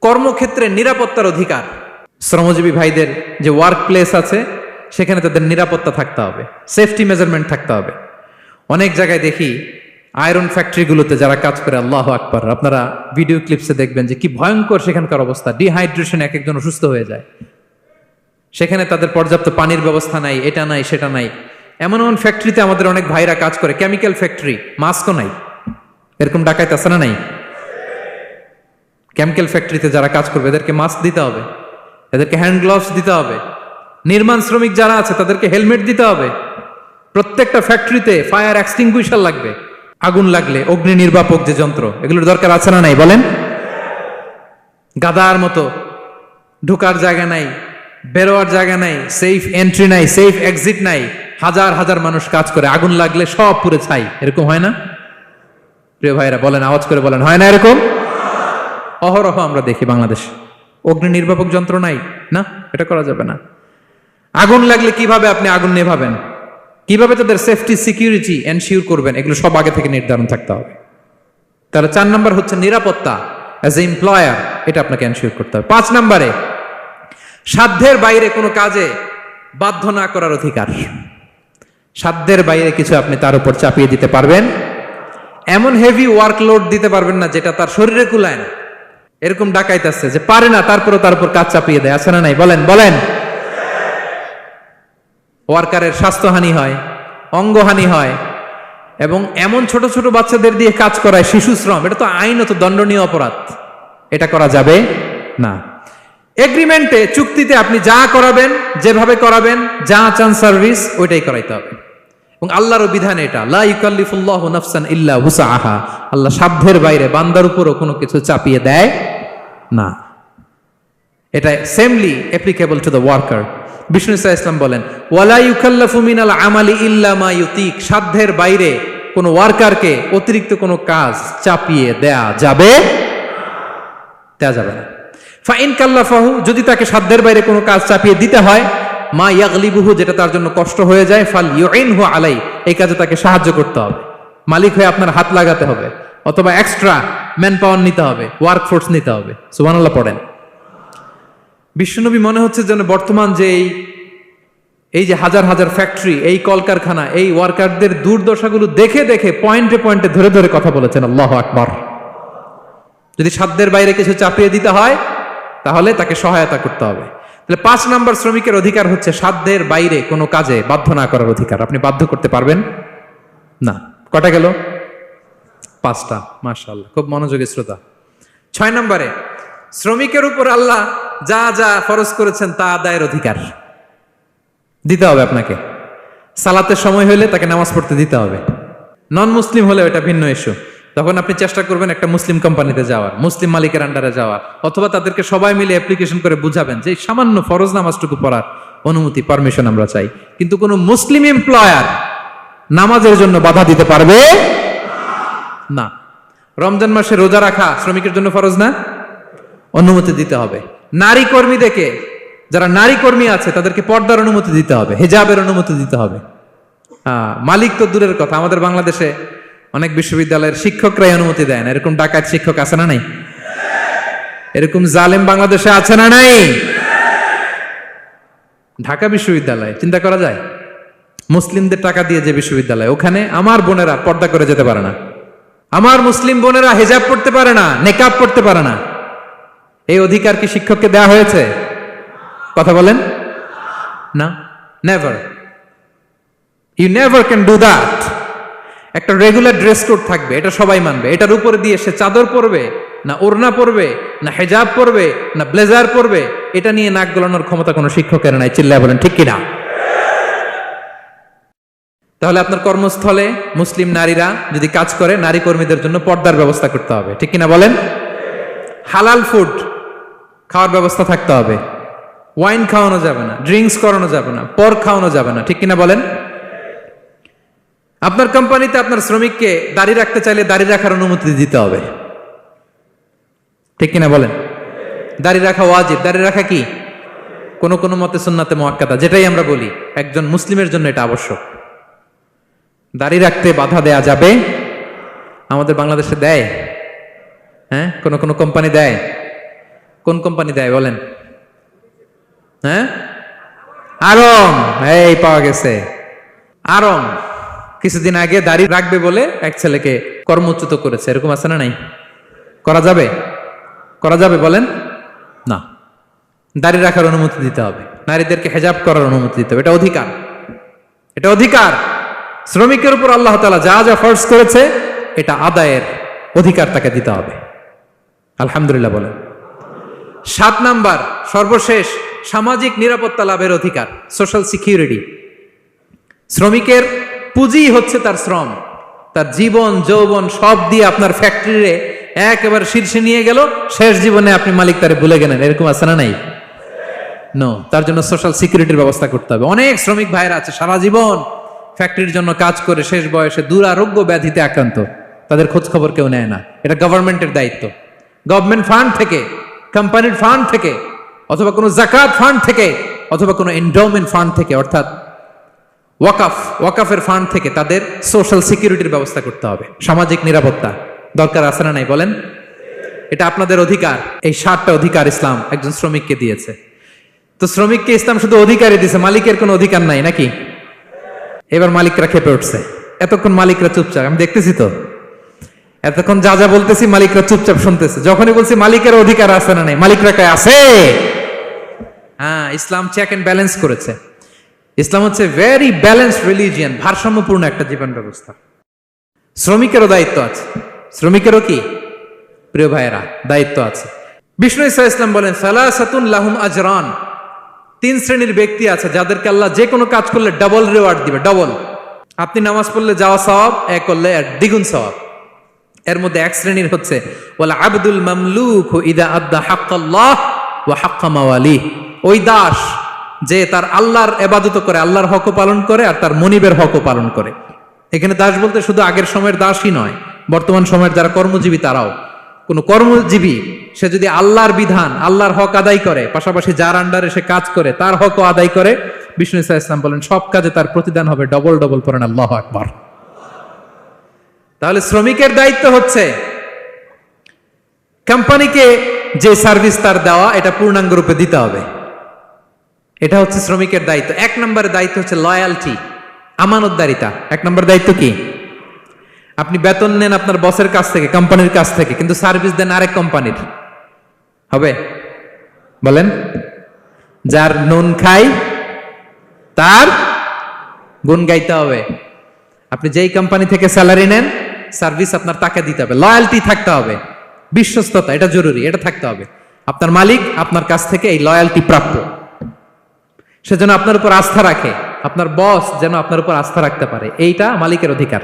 কর্মক্ষেত্রে নিরাপত্তার অধিকার। শ্রমজীবী ভাইদের যে ওয়ার্ক প্লেস আছে সেখানে তাদের নিরাপত্তা থাকতে হবে, সেফটি মেজারমেন্ট থাকতে হবে। অনেক জায়গায় দেখি আয়রন ফ্যাক্টরিগুলোতে যারা কাজ করে, আল্লাহু আকবার, আপনারা ভিডিও ক্লিপসে দেখবেন যে কি ভয়ঙ্কর সেখানকার অবস্থা। ডিহাইড্রেশন, এক একজন অসুস্থ হয়ে যায়। সেখানে তাদের পর্যাপ্ত পানির ব্যবস্থা নাই, এটা নাই সেটা নাই। এমন এমন ফ্যাক্টরিতে আমাদের অনেক ভাইরা কাজ করে, কেমিক্যাল ফ্যাক্টরি, মাস্কও নাই। এরকম ডাকাইত আছে না নাই? কেমিক্যাল ফ্যাক্টরিতে যারা কাজ করবে এদেরকে মাস্ক দিতে হবে, এদেরকে হ্যান্ড গ্লাভস দিতে হবে। নির্মাণ শ্রমিক যারা আছে তাদেরকে হেলমেট দিতে হবে। প্রত্যেকটা ফ্যাক্টরিতে ফায়ার এক্সটিংগুইশার লাগবে, আগুন লাগলে অগ্নি নির্বাপক যে যন্ত্র, এগুলোর দরকার আছে না নাই বলেন? গাদার মতো ঢোকার জায়গা নাই, বেরোয়ার জায়গা নাই, সেফ এন্ট্রি নাই, সেফ এক্সিট নাই। হাজার হাজার মানুষ কাজ করে, আগুন লাগলে সব পুড়ে ছাই। এরকম হয় না? প্রিয় ভাইরা বলেন, আওয়াজ করে বলেন, হয় না এরকম? অহরহ আমরা দেখি বাংলাদেশ। অগ্নি নির্বাপক যন্ত্র নাই, না, এটা করা যাবে না। আগুন লাগলে কিভাবে আপনি আগুন নেভাবেন, কিভাবে তাদের সেফটি সিকিউরিটি এনশিওর করবেন, এগুলো সব আগে থেকে নির্ধারণ থাকতে হবে। তাহলে 4 নাম্বার হচ্ছে নিরাপত্তা অ্যাজ এ এমপ্লয়ার, এটা আপনাকে এনশিওর করতে হবে। 5 নাম্বারে সাধ্যের বাইরে কোনো কাজে বাধ্য না করার অধিকার। সাধ্যের বাইরে কিছু আপনি তার উপর চাপিয়ে দিতে পারবেন, এমন হেভি ওয়ার্কলোড দিতে পারবেন না যেটা তার শরীরে কুলায় না। এরকম ডাকাইত আছে যে পারে না, তারপরে তার উপর কাজ চাপিয়ে দেয়, আছে না নাই বলেন? বলেন। ওয়ার্কারের স্বাস্থ্যহানি হয়, অঙ্গহানি হয়, এবং এমন ছোট ছোট বাচ্চাদের দিয়ে কাজ করায়, শিশু শ্রম, এটা তো আইনত দণ্ডনীয় অপরাধ। এটা করা যাবে না। এগ্রিমেন্টে, চুক্তিতে আপনি যা করাবেন, যেভাবে করাবেন, যা চান সার্ভিস, ওইটাই করাইতে হবে। এবং আল্লাহর বিধান এটা, লা ইউকাল্লিফুল্লাহু নাফসান ইল্লা উসআহা। আল্লাহ সাধ্যের বাইরে বান্দার উপরও কোনো কিছু চাপিয়ে দেয় না। এটা samely applicable to the worker. বিষ্ণু ইসলাম বলেন, ওয়ালা ইউকাল্লাফু মিনাল আমালি ইল্লা মা ইউতিক। সাধ্যের বাইরে কোনো ওয়ার্কারকে অতিরিক্ত কোনো কাজ চাপিয়ে দেয়া যাবে না। ফাইন কাল্লাফাহু, যদি তাকে সাধ্যের বাইরে কোনো কাজ চাপিয়ে দিতে হয়, মা ইয়াগলিবুহু, যেটা তার জন্য কষ্ট হয়ে যায়, ফাল ইউইনহু আলাই, এই কাজে তাকে সাহায্য করতে হবে। মালিক হয়ে আপনার হাত লাগাতে হবে, অথবা এক্সট্রা ম্যান পাওয়ার নিতে হবে, ওয়ার্ক ফোর্স নিতে হবে। সুবহানাল্লাহ পড়েন। বিশ্বনবী মনে হচ্ছে যেন বর্তমান যে এই যে হাজার হাজার ফ্যাক্টরি, এই কলকারখানা, এই ওয়ার্কারদের দুর্দশাগুলো দেখে দেখে পয়েন্টে পয়েন্টে ধরে ধরে কথা বলেছেন। আল্লাহু আকবার। যদি সাধ্যের বাইরে কিছু চাপিয়ে দিতে হয় তাহলে তাকে সহায়তা করতে হবে। তাহলে 5 নাম্বার শ্রমিকের অধিকার হচ্ছে সাধ্যের বাইরে কোনো কাজে বাধ্য না করার অধিকার। আপনি বাধ্য করতে পারবেন না। কটা গেল? 5টা। মাশাআল্লাহ, খুব মনোযোগী শ্রোতা। 6 নাম্বারে শ্রমিকের উপর আল্লাহ যা যা ফরজ করেছেন তা আদায়ের অধিকার দিতে হবে আপনাকে। সালাতের সময় হলে তাকে নামাজ পড়তে দিতে হবে। নন মুসলিম হলে এটা ভিন্ন ইস্যু। তখন আপনি চেষ্টা করবেন একটা মুসলিম কোম্পানিতে যাওয়ার, মুসলিম মালিকের আন্ডারে যাওয়ার, অথবা তাদেরকে সবাই মিলে অ্যাপ্লিকেশন করে বুঝাবেন যে সামান্য ফরজ নামাজটুকু পড়ার অনুমতি, পারমিশন আমরা চাই। কিন্তু কোনো মুসলিম এমপ্লয়ার নামাজের জন্য বাধা দিতে পারবে না। রমজান মাসে রোজা রাখা শ্রমিকের জন্য ফরজ না, অনুমতি দিতে হবে। নারী কর্মীদেরকে, যারা নারী কর্মী আছে তাদেরকে পর্দার অনুমতি দিতে হবে, হিজাবের অনুমতি দিতে হবে। মালিক তো দূরের কথা, আমাদের বাংলাদেশে অনেক বিশ্ববিদ্যালয়ের শিক্ষকরাই অনুমতি দেয় না। এরকম ডাকাত শিক্ষক আছে না নাই? এরকম জালেম বাংলাদেশে আছে না নাই? ঢাকা বিশ্ববিদ্যালয় চিন্তা করা যায়, মুসলিমদের টাকা দিয়ে যে বিশ্ববিদ্যালয়, ওখানে আমার বোনেরা পর্দা করে যেতে পারে না, আমার মুসলিম বোনেরা হিজাব পড়তে পারে না, নেকাব পড়তে পারে না। এই অধিকার কি শিক্ষককে দেওয়া হয়েছে? কথা বলেন না, never. You never can do that. একটা রেগুলার ড্রেস কোড থাকবে, এটা সবাই মানবে। এটার উপরে দিয়ে সে চাদর পরবে না ওড়না পরবে না হিজাব পরবে না ব্লেজার পরবে, এটা নিয়ে নাক গলানোর ক্ষমতা কোনো শিক্ষকের নাই। চিল্লায় বলেন ঠিক কিনা? তাহলে আপনার কর্মস্থলে মুসলিম নারীরা যদি কাজ করে, নারী কর্মীদের জন্য পর্দার ব্যবস্থা করতে হবে, ঠিক কিনা বলেন? হালাল ফুড খাওয়ার ব্যবস্থা থাকতে হবে। ওয়াইন খাওয়ানো যাবে না, ড্রিঙ্কস করানো যাবে না, পর্ক খাওয়ানো যাবে না, ঠিক কিনা বলেন? আপনার কোম্পানিতে আপনার শ্রমিককে দাড়ি রাখতে চাইলে দাড়ি রাখার অনুমতি দিতে হবে, ঠিক কিনা বলেন? দাড়ি রাখা ওয়াজিব। দাড়ি রাখা কি কোন কোন মতে সুন্নাতে মুআক্কাদা, যেটাই আমরা বলি একজন মুসলিমের জন্য এটা আবশ্যক। দাড়ি রাখতে বাধা দেয়া যাবে? আমাদের বাংলাদেশে দেয়? হ্যাঁ, কোন কোন কোম্পানি দেয়। কোন কোম্পানি দেয় বলেন? হ্যাঁ, আরং। এই পাওয়া গেছে আরং। কিছুদিন আগে দাড়ি রাখবে বলে এক ছেলেকে কর্মচ্যুত করেছে, এরকম আছে না নাই? করা যাবে? করা যাবে বলেন? না, দাড়ি রাখার অনুমতি দিতে হবে, নারীদেরকে হেজাব করার অনুমতি দিতে হবে, এটা অধিকার। এটা অধিকার। শ্রমিকের উপর আল্লাহ তাআলা যা যা ফরজ করেছে এটা আদায়ের অধিকার তাকে দিতে হবে। আলহামদুলিল্লাহ বলেন। 7 নাম্বার, সর্বশেষ, সামাজিক নিরাপত্তা লাভের অধিকার, সোশ্যাল সিকিউরিটি। শ্রমিকের পুঁজি হচ্ছে তার শ্রম, তার জীবন যৌবন সব দিয়ে আপনার ফ্যাক্টরিরে একেবারে শীর্ষে নিয়ে গেল, শেষ জীবনে আপনি মালিক তারে ভুলে গেলেন, এরকম আছে না নাই? নো, তার জন্য সোশ্যাল সিকিউরিটির ব্যবস্থা করতে হবে। অনেক শ্রমিক ভাইরা আছে সারা জীবন ফ্যাক্টরির জন্য কাজ করে শেষ বয়সে দুরারোগ্য ব্যাধিতে আক্রান্ত, তাদের খোঁজ খবর কেউ নেয় না। এটা গভর্নমেন্টের দায়িত্ব। গভর্নমেন্ট ফান্ড থেকে, কোম্পানির ফান্ড থেকে, অথবা কোনো জাকাত ফান্ড থেকে, অথবা কোনো এন্ডাওমেন্ট ফান্ড থেকে, অর্থাৎ ওয়াকাফের ফান্ড থেকে তাদের সোশ্যাল সিকিউরিটির ব্যবস্থা করতে হবে। সামাজিক নিরাপত্তা দরকার আছে না নাই বলেন? এটা আপনাদের অধিকার। এই 7টা অধিকার ইসলাম একজন শ্রমিককে দিয়েছে। তো শ্রমিককে ইসলাম শুধু অধিকারই দিয়েছে, মালিকের কোনো অধিকার নাই নাকি? এবার মালিকরা খেপে উঠছে। এতক্ষণ মালিকরা চুপচাপ, আমি দেখতেছি তো, এতক্ষণ যা যা বলতেছি মালিকরা চুপচাপ শুনতেছে। যখনই বলছি মালিকের অধিকার আছে না নাই, মালিকরা কয় আছে। হ্যাঁ, ইসলাম চেক এন্ড ব্যালেন্স করেছে। ইসলাম হচ্ছে ভেরি ব্যালেন্সড রিলিজিয়ান, ভারসাম্যপূর্ণ একটা জীবন ব্যবস্থা। শ্রমিকেরও দায়িত্ব আছে। শ্রমিকেরও কি প্রিয় ভাইয়েরা দায়িত্ব আছে। বিষ্ণু ঈসা ইসলাম বলেন, সালাসাতুন লাহুম আজরান, 3 শ্রেণীর ব্যক্তি আছে যাদেরকে আল্লাহ যে কোনো কাজ করলে ডাবল রিওয়ার্ড দিবে, ডাবল। আপনি নামাজ পড়লে যাওয়া সওয়াব, এক করলে দ্বিগুণ সওয়াব। এর মধ্যে এক শ্রেণীর হচ্ছে ওয়ালা আবদুল মামলুক ইদা আদ্দা হাক্কাল্লাহ ওয়া হাক্কা মাওয়ালি, ওই দাস যে তার আল্লাহর ইবাদত করে, আল্লাহর হকও পালন করে আর তার মনিবের হকও পালন করে। এখানে দাস বলতে শুধু আগের সময়ের দাসই নয়, বর্তমান সময়ের যারা কর্মজীবী তারাও। কোন কর্মজীবী সে যদি আল্লাহর বিধান, আল্লাহর হক আদায় করে, পাশাপাশি যার আন্ডারে সে কাজ করে তার হকও আদায় করে, বিষ্ণু ঈসা ইসলাম বলেন সব কাজে তার প্রতিদান হবে ডবল ডবল। পড়েন আল্লাহু আকবার। তাহলে শ্রমিকের দায়িত্ব হচ্ছে কোম্পানিকে যে সার্ভিস তার দেওয়া এটা পূর্ণাঙ্গ রূপে দিতে হবে। এটা হচ্ছে শ্রমিকের দায়িত্ব। 1 নম্বরের দায়িত্ব হচ্ছে লয়ালটি, আমানতদারিতা। 1 নম্বর দায়িত্ব কি? আপনি বেতন নেন আপনার বসের কাছ থেকে, কোম্পানির কাছ থেকে, কিন্তু সার্ভিস দেন আরেক কোম্পানির, হবে? বলেন। যার নুন খাই তার গুণ গাইতে হবে। আপনি যেই কোম্পানি থেকে স্যালারি নেন, সার্ভিস আপনার তাকে দিতে হবে। লয়ালটি থাকতে হবে, বিশ্বস্ততা, এটা জরুরি, এটা থাকতে হবে। আপনার মালিক আপনার কাছ থেকে এই লয়ালটি প্রাপ্য, সেজন্য আপনার উপর আস্থা রাখে, আপনার বস যেন আপনার উপর আস্থা রাখতে পারে, এইটা মালিকের অধিকার।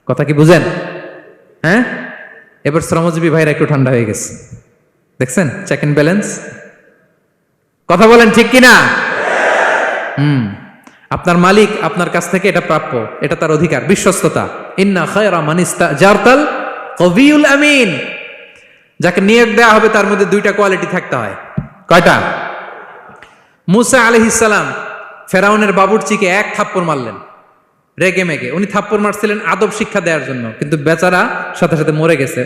কথা কি বুঝেন? হ্যাঁ, এবার শ্রমজীবী ভাইরা একটু ঠান্ডা হয়ে গেছে, দেখছেন চেক এন্ড ব্যালেন্স। কথা বলেন ঠিক কিনা? আপনার মালিক আপনার কাছ থেকে এটা প্রাপ্য, এটা তার অধিকার, বিশ্বস্ততা। ইন্না খায়রা মান ইস্তাজারতাল কবিউল আমিন, যাকে নিয়োগ দেওয়া হবে তার মধ্যে 2টা কোয়ালিটি থাকতে হয়। কয়টা? মুসা আলাইহিস সালাম ফেরাউনের বাবুর্চিকে 1 থাপ্পড় মারলেন রেগে মেগে। উনি থাপ্পড় মারছিলেন আদব শিক্ষা দেওয়ার জন্য, কিন্তু বেচারা সাথে সাথে মরে গেছে।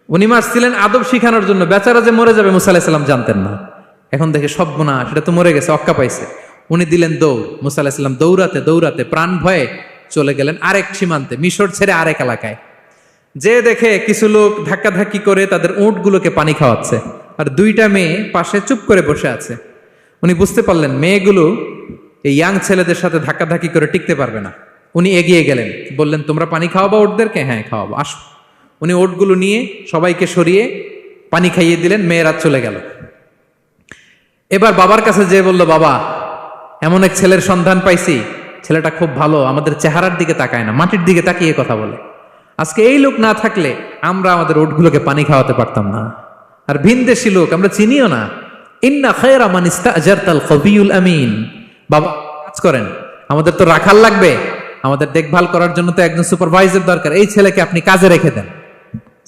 উনি মারছিলেন আদব শিখানোর জন্য, বেচারা যে মরে যাবে মুসা আলাইহিস সালাম জানতেন না। এখন দেখে সর্বনাশ, সেটা তো মরে গেছে, অক্কা পাইছে। উনি দিলেন দৌড়। মুসা আলাইহিস সালাম দৌড়াতে দৌড়াতে প্রাণ ভয়ে চলে গেলেন আরেক সীমান্তে, মিশর ছেড়ে আরেক এলাকায়। যে দেখে কিছু লোক ধাক্কাধাক্কি করে তাদের উটগুলোকে পানি খাওয়াচ্ছে, আর 2টা মেয়ে পাশে চুপ করে বসে আছে। উনি বুঝতে পারলেন মেয়েগুলো এই ইয়াং ছেলেদের সাথে ধাক্কাধাক্কি করে টিকতে পারবে না। উনি এগিয়ে গেলেন, বললেন তোমরা পানি খাওয়াবো ওটদেরকে? হ্যাঁ খাওয়াবো, আসো। উনি ওটগুলো নিয়ে সবাইকে সরিয়ে পানি খাইয়ে দিলেন, মেয়েরা চলে গেল। এবার বাবার কাছে যেয়ে বলল, বাবা এমন এক ছেলের সন্ধান পাইছি, ছেলেটা খুব ভালো, আমাদের চেহারার দিকে তাকায় না, মাটির দিকে তাকিয়ে কথা বলে। আজকে এই লোক না থাকলে আমরা আমাদের ওটগুলোকে পানি খাওয়াতে পারতাম না। আর ভিনদেশী লোক, আমরা চিনিও না। ইন্না খায়রা মান ইস্তাজারতাল কবিউল আমিন। বাবা কাজ করেন, আমাদের তো রাখাল লাগবে, আমাদের দেখভাল করার জন্য তো একজন সুপারভাইজার দরকার, এই ছেলেকে আপনি কাজে রেখে দেন।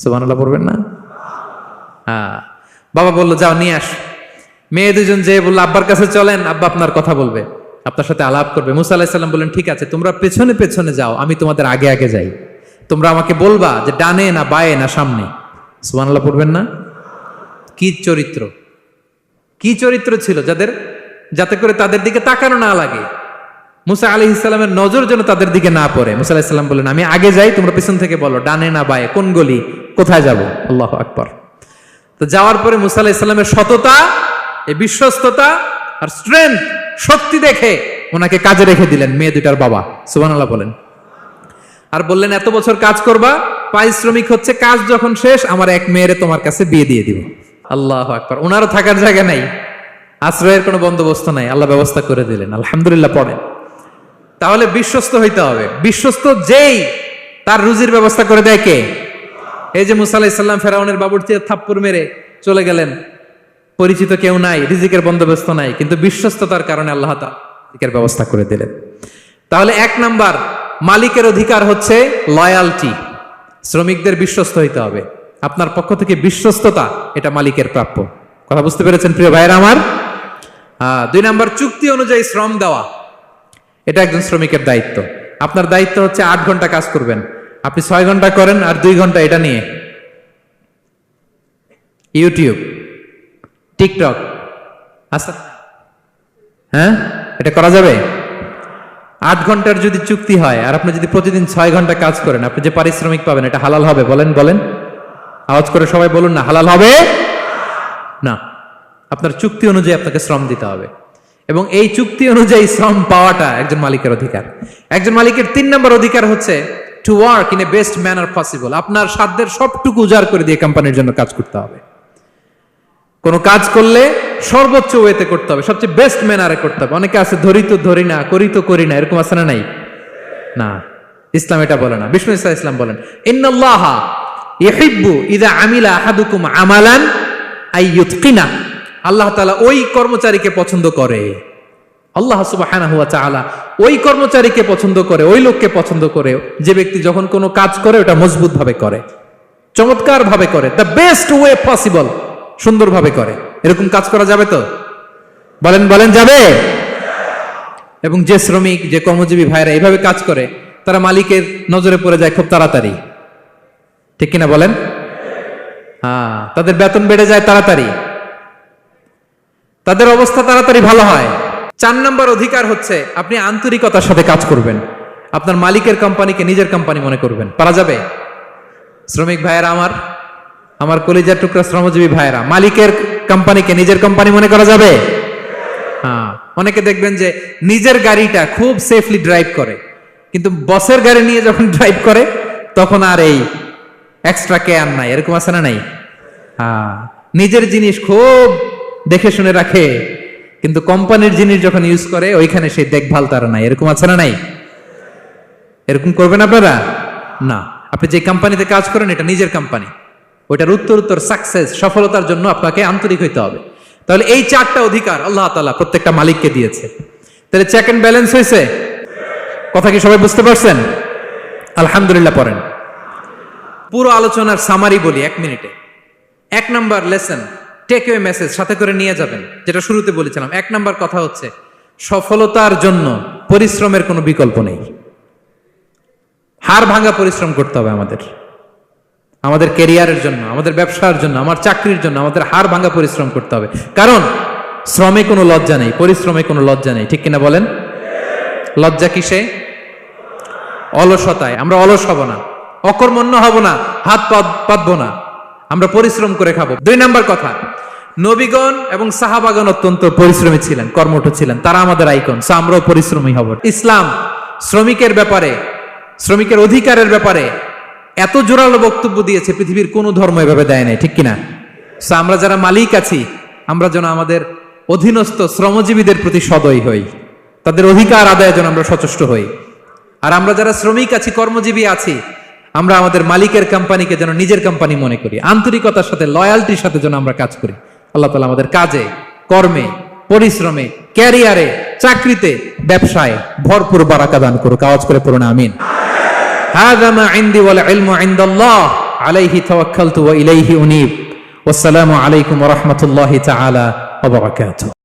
সুবহানাল্লাহ পড়বেন না? হ্যাঁ। বাবা বলল যাও নিয়ে আস। মেয়ে দুজন যে বললো আব্বার কাছে চলেন, আব্বা আপনার কথা বলবে, আপনার সাথে আলাপ করবে। মুসা আলাইহিস সালাম বললেন ঠিক আছে, তোমরা পেছনে পেছনে যাও, আমি তোমাদের আগে আগে যাই, তোমরা আমাকে বলবা যে ডানে না বায়ে না সামনে। সুবহানাল্লাহ পড়বেন না? কি চরিত্র, কি চরিত্র ছিল যাদের, যাতে করে তাদের দিকে তাকানো না লাগে, মুসা আলাইহিস সালামের নজর যেন তাদের দিকে না পড়ে। মুসা আলাইহিস সালাম বললেন আমি আগে যাই, তোমরা পেছন থেকে বলো ডানে না বায়ে, কোন গলি, কোথায় যাব। আল্লাহু আকবার। তো যাওয়ার পরে মুসা আলাইহিস সালামের সততা, এই বিশ্বস্ততা আর স্ট্রেংথ, শক্তি দেখে ওনাকে কাজে রেখে দিলেন মেয়ে দুটার বাবা। সুবহানাল্লাহ বলেন। আর বললেন এত বছর কাজ করবা, পারিশ্রমিক হচ্ছে কাজ যখন শেষ আমার এক মেয়েরে তোমার কাছে বিয়ে দিয়ে দিব। আল্লাহু আকবার। ওনারও থাকার জায়গা নাই, আশ্রয়ের কোনো বন্দোবস্ত নাই, আল্লাহ ব্যবস্থা করে দিলেন। আলহামদুলিল্লাহ পড়েন। তাহলে বিশ্বস্ত হইতে হবে। বিশ্বস্ত যেই, তার রুজির ব্যবস্থা করে দেয় কে? এই যে মুসা আলাইহিস সালাম ফেরাউনের বাবুর্চিতে থাপ্পড় মেরে চলে গেলেন, পরিচিত কেউ নাই, রিজিকের বন্দোবস্ত নাই, কিন্তু বিশ্বস্ততার কারণে আল্লাহ তাআলা রিজিকের ব্যবস্থা করে দিলেন। তাহলে এক নাম্বার মালিকের অধিকার হচ্ছে লয়ালটি, শ্রমিকদের বিশ্বস্ত হইতে হবে। আপনার পক্ষ থেকে বিশ্বস্ততা, এটা মালিকের প্রাপ্য। কথা বুঝতে পেরেছেন প্রিয় ভাইয়েরা আমার? দুই নাম্বার চুক্তি অনুযায়ী শ্রম দেওয়া, এটা একজন শ্রমিকের দায়িত্ব। আপনার দায়িত্ব হচ্ছে 8 ঘন্টা কাজ করবেন, আপনি 6 ঘন্টা করেন আর 2 ঘন্টা এটা নিয়ে ইউটিউব, টিকটক, আচ্ছা হ্যাঁ, এটা করা যাবে? 8 ঘন্টার যদি চুক্তি হয় আর আপনি যদি প্রতিদিন 6 ঘন্টা কাজ করেন, আপনি যে পারিশ্রমিক পাবেন এটা হালাল হবে? বলেন বলেন, আওয়াজ করে সবাই বলুন না, হালাল হবে না। আপনার চুক্তি অনুযায়ী আপনাকে শ্রম দিতে হবে, এবং এই চুক্তি অনুযায়ী শ্রম পাওয়াটা একজন মালিকের অধিকার। একজন মালিকের 3 নম্বর অধিকার হচ্ছে to work in a best manner possible. আপনার সাধ্যের সবটুকু উজাড় করে দিয়ে কোম্পানির জন্য কাজ করতে হবে। কোন কাজ করলে সর্বোচ্চ ওয়েতে করতে হবে, সবচেয়ে বেস্ট ম্যানারে করতে হবে। অনেকে আছে ধরি তো ধরি না, করি তো করি না, এরকম আছে না? নাই না, ইসলাম এটা বলে না। বিষ্ণু ইসলাম বলেন ইন্নাল্লাহা ইউহিব্বু ইযা আমিলা আহাদুকুম আমালান আইয়ুতকিনা। আল্লাহ তাআলা ওই কর্মচারীকে পছন্দ করে, আল্লাহ সুবহানাহু ওয়া তাআলা ওই কর্মচারীকে পছন্দ করে, ওই লোককে পছন্দ করে যে ব্যক্তি যখন কোনো কাজ করে ওটা মজবুত ভাবে করে, চমৎকার ভাবে করে, দ্য বেস্ট ওয়ে পসিবল, সুন্দরভাবে করে। এরকম কাজ করা যাবে তো? বলেন বলেন, যাবে? এবং যে শ্রমিক, যে কর্মজীবী ভাইরা এইভাবে কাজ করে, তারা মালিকের নজরে পড়ে যায় খুব তাড়াতাড়ি, ঠিক কিনা বলেন? তাদের বেতন বেড়ে যায় তাড়াতাড়ি, তাদের অবস্থা তাড়াতাড়ি ভালো হয়। 4 নম্বর অধিকার হচ্ছে আপনি আন্তরিকতার সাথে কাজ করবেন, আপনার মালিকের কোম্পানিকে নিজের কোম্পানি মনে করবেন। পারা যাবে? শ্রমিক ভাইয়েরা আমার, আমার কলিজার টুকরা শ্রমজীবী ভাইয়েরা, মালিকের কোম্পানিকে নিজের কোম্পানি মনে করা যাবে? অনেকে দেখবেন যে নিজের গাড়িটা খুব সেফলি ড্রাইভ করে, কিন্তু বসের গাড়ি নিয়ে যখন ড্রাইভ করে তখন আর এই এক্সট্রা কেয়ার নাই, এরকম আছে না? নাই। নিজের জিনিস খুব দেখে শুনে রাখে, কিন্তু কোম্পানির জিনিস যখন ইউজ করে ওইখানে সেই দেখভাল তার নাই, এরকম আছে না? নাই। এরকম করবেন আপনারা না। আপনি যে কোম্পানিতে কাজ করেন এটা নিজের কোম্পানি, ওইটার উত্তর সাকসেস, সফলতার জন্য আপনাকে আন্তরিক হইতে হবে। তাহলে এই 4টা অধিকার আল্লাহ তাআলা প্রত্যেকটা মালিককে দিয়েছে। তাহলে চেক এন্ড ব্যালেন্স হয়েছে? কথা কি সবাই বুঝতে পারছেন? আলহামদুলিল্লাহ। পড়েন। পুরো আলোচনার সামারি বলি 1 মিনিটে। 1 number lesson, take away message সাথে করে নিয়ে যাবেন, যেটা শুরুতে বলেছিলাম। 1 নাম্বার কথা হচ্ছে সফলতার জন্য পরিশ্রমের কোনো বিকল্প নেই। হাড় ভাঙা পরিশ্রম করতে হবে আমাদের, আমাদের ক্যারিয়ারের জন্য, আমাদের ব্যবসার জন্য, আমার চাকরির জন্য আমাদের হাড় ভাঙা পরিশ্রম করতে হবে। কারণ শ্রমে কোনো লজ্জা নেই, পরিশ্রমে কোনো লজ্জা নেই, ঠিক কিনা বলেন? লজ্জা কিসে? অলসতায়। আমরা অলস হব না, অকর্মণ্য হব না, হাত পাতবো না, আমরা পরিশ্রম করে খাবো। 2 নাম্বার কথা, নবীগণ এবং সাহাবাগণ অত্যন্ত পরিশ্রমী ছিলেন, কর্মঠ ছিলেন, তারা আমাদের আইকন, সো আমরাও পরিশ্রমী হব। ইসলাম শ্রমিকের ব্যাপারে, শ্রমিকের অধিকারের ব্যাপারে এত জোরালো বক্তব্য দিয়েছে, পৃথিবীর কোনো ধর্ম এভাবে দেয় নাই, ঠিক কিনা? সো আমরা যারা মালিক আছি, আমরা যেন আমাদের অধীনস্থ শ্রমজীবীদের প্রতি সদয় হই, তাদের অধিকার আদায়ের জন্য আমরা সচেষ্ট হই। আর আমরা যারা শ্রমিক আছি, কর্মজীবী আছি, আমরা আমাদের মালিকের কোম্পানিকে যেন নিজের কোম্পানি মনে করি, আন্তরিকতার সাথে, লয়ালটির সাথে যেন আমরা কাজ করি। আল্লাহ তাআলা আমাদের কাজে, কর্মে, পরিশ্রমে, ক্যারিয়ারে, চাকরিতে, ব্যবসায় ভরপুর বারাকা দান করুক। আওয়াজ করে পড়ুন আমিন। হাযা মা ইনদি ওয়াল ইলমু ইনদাল্লাহ আলাইহি তাওয়াক্কালতু ওয়া ইলাইহি উনীব। ওয়াসসালামু আলাইকুম ওয়া রাহমাতুল্লাহি তাআলা ওয়া বারাকাতুহু।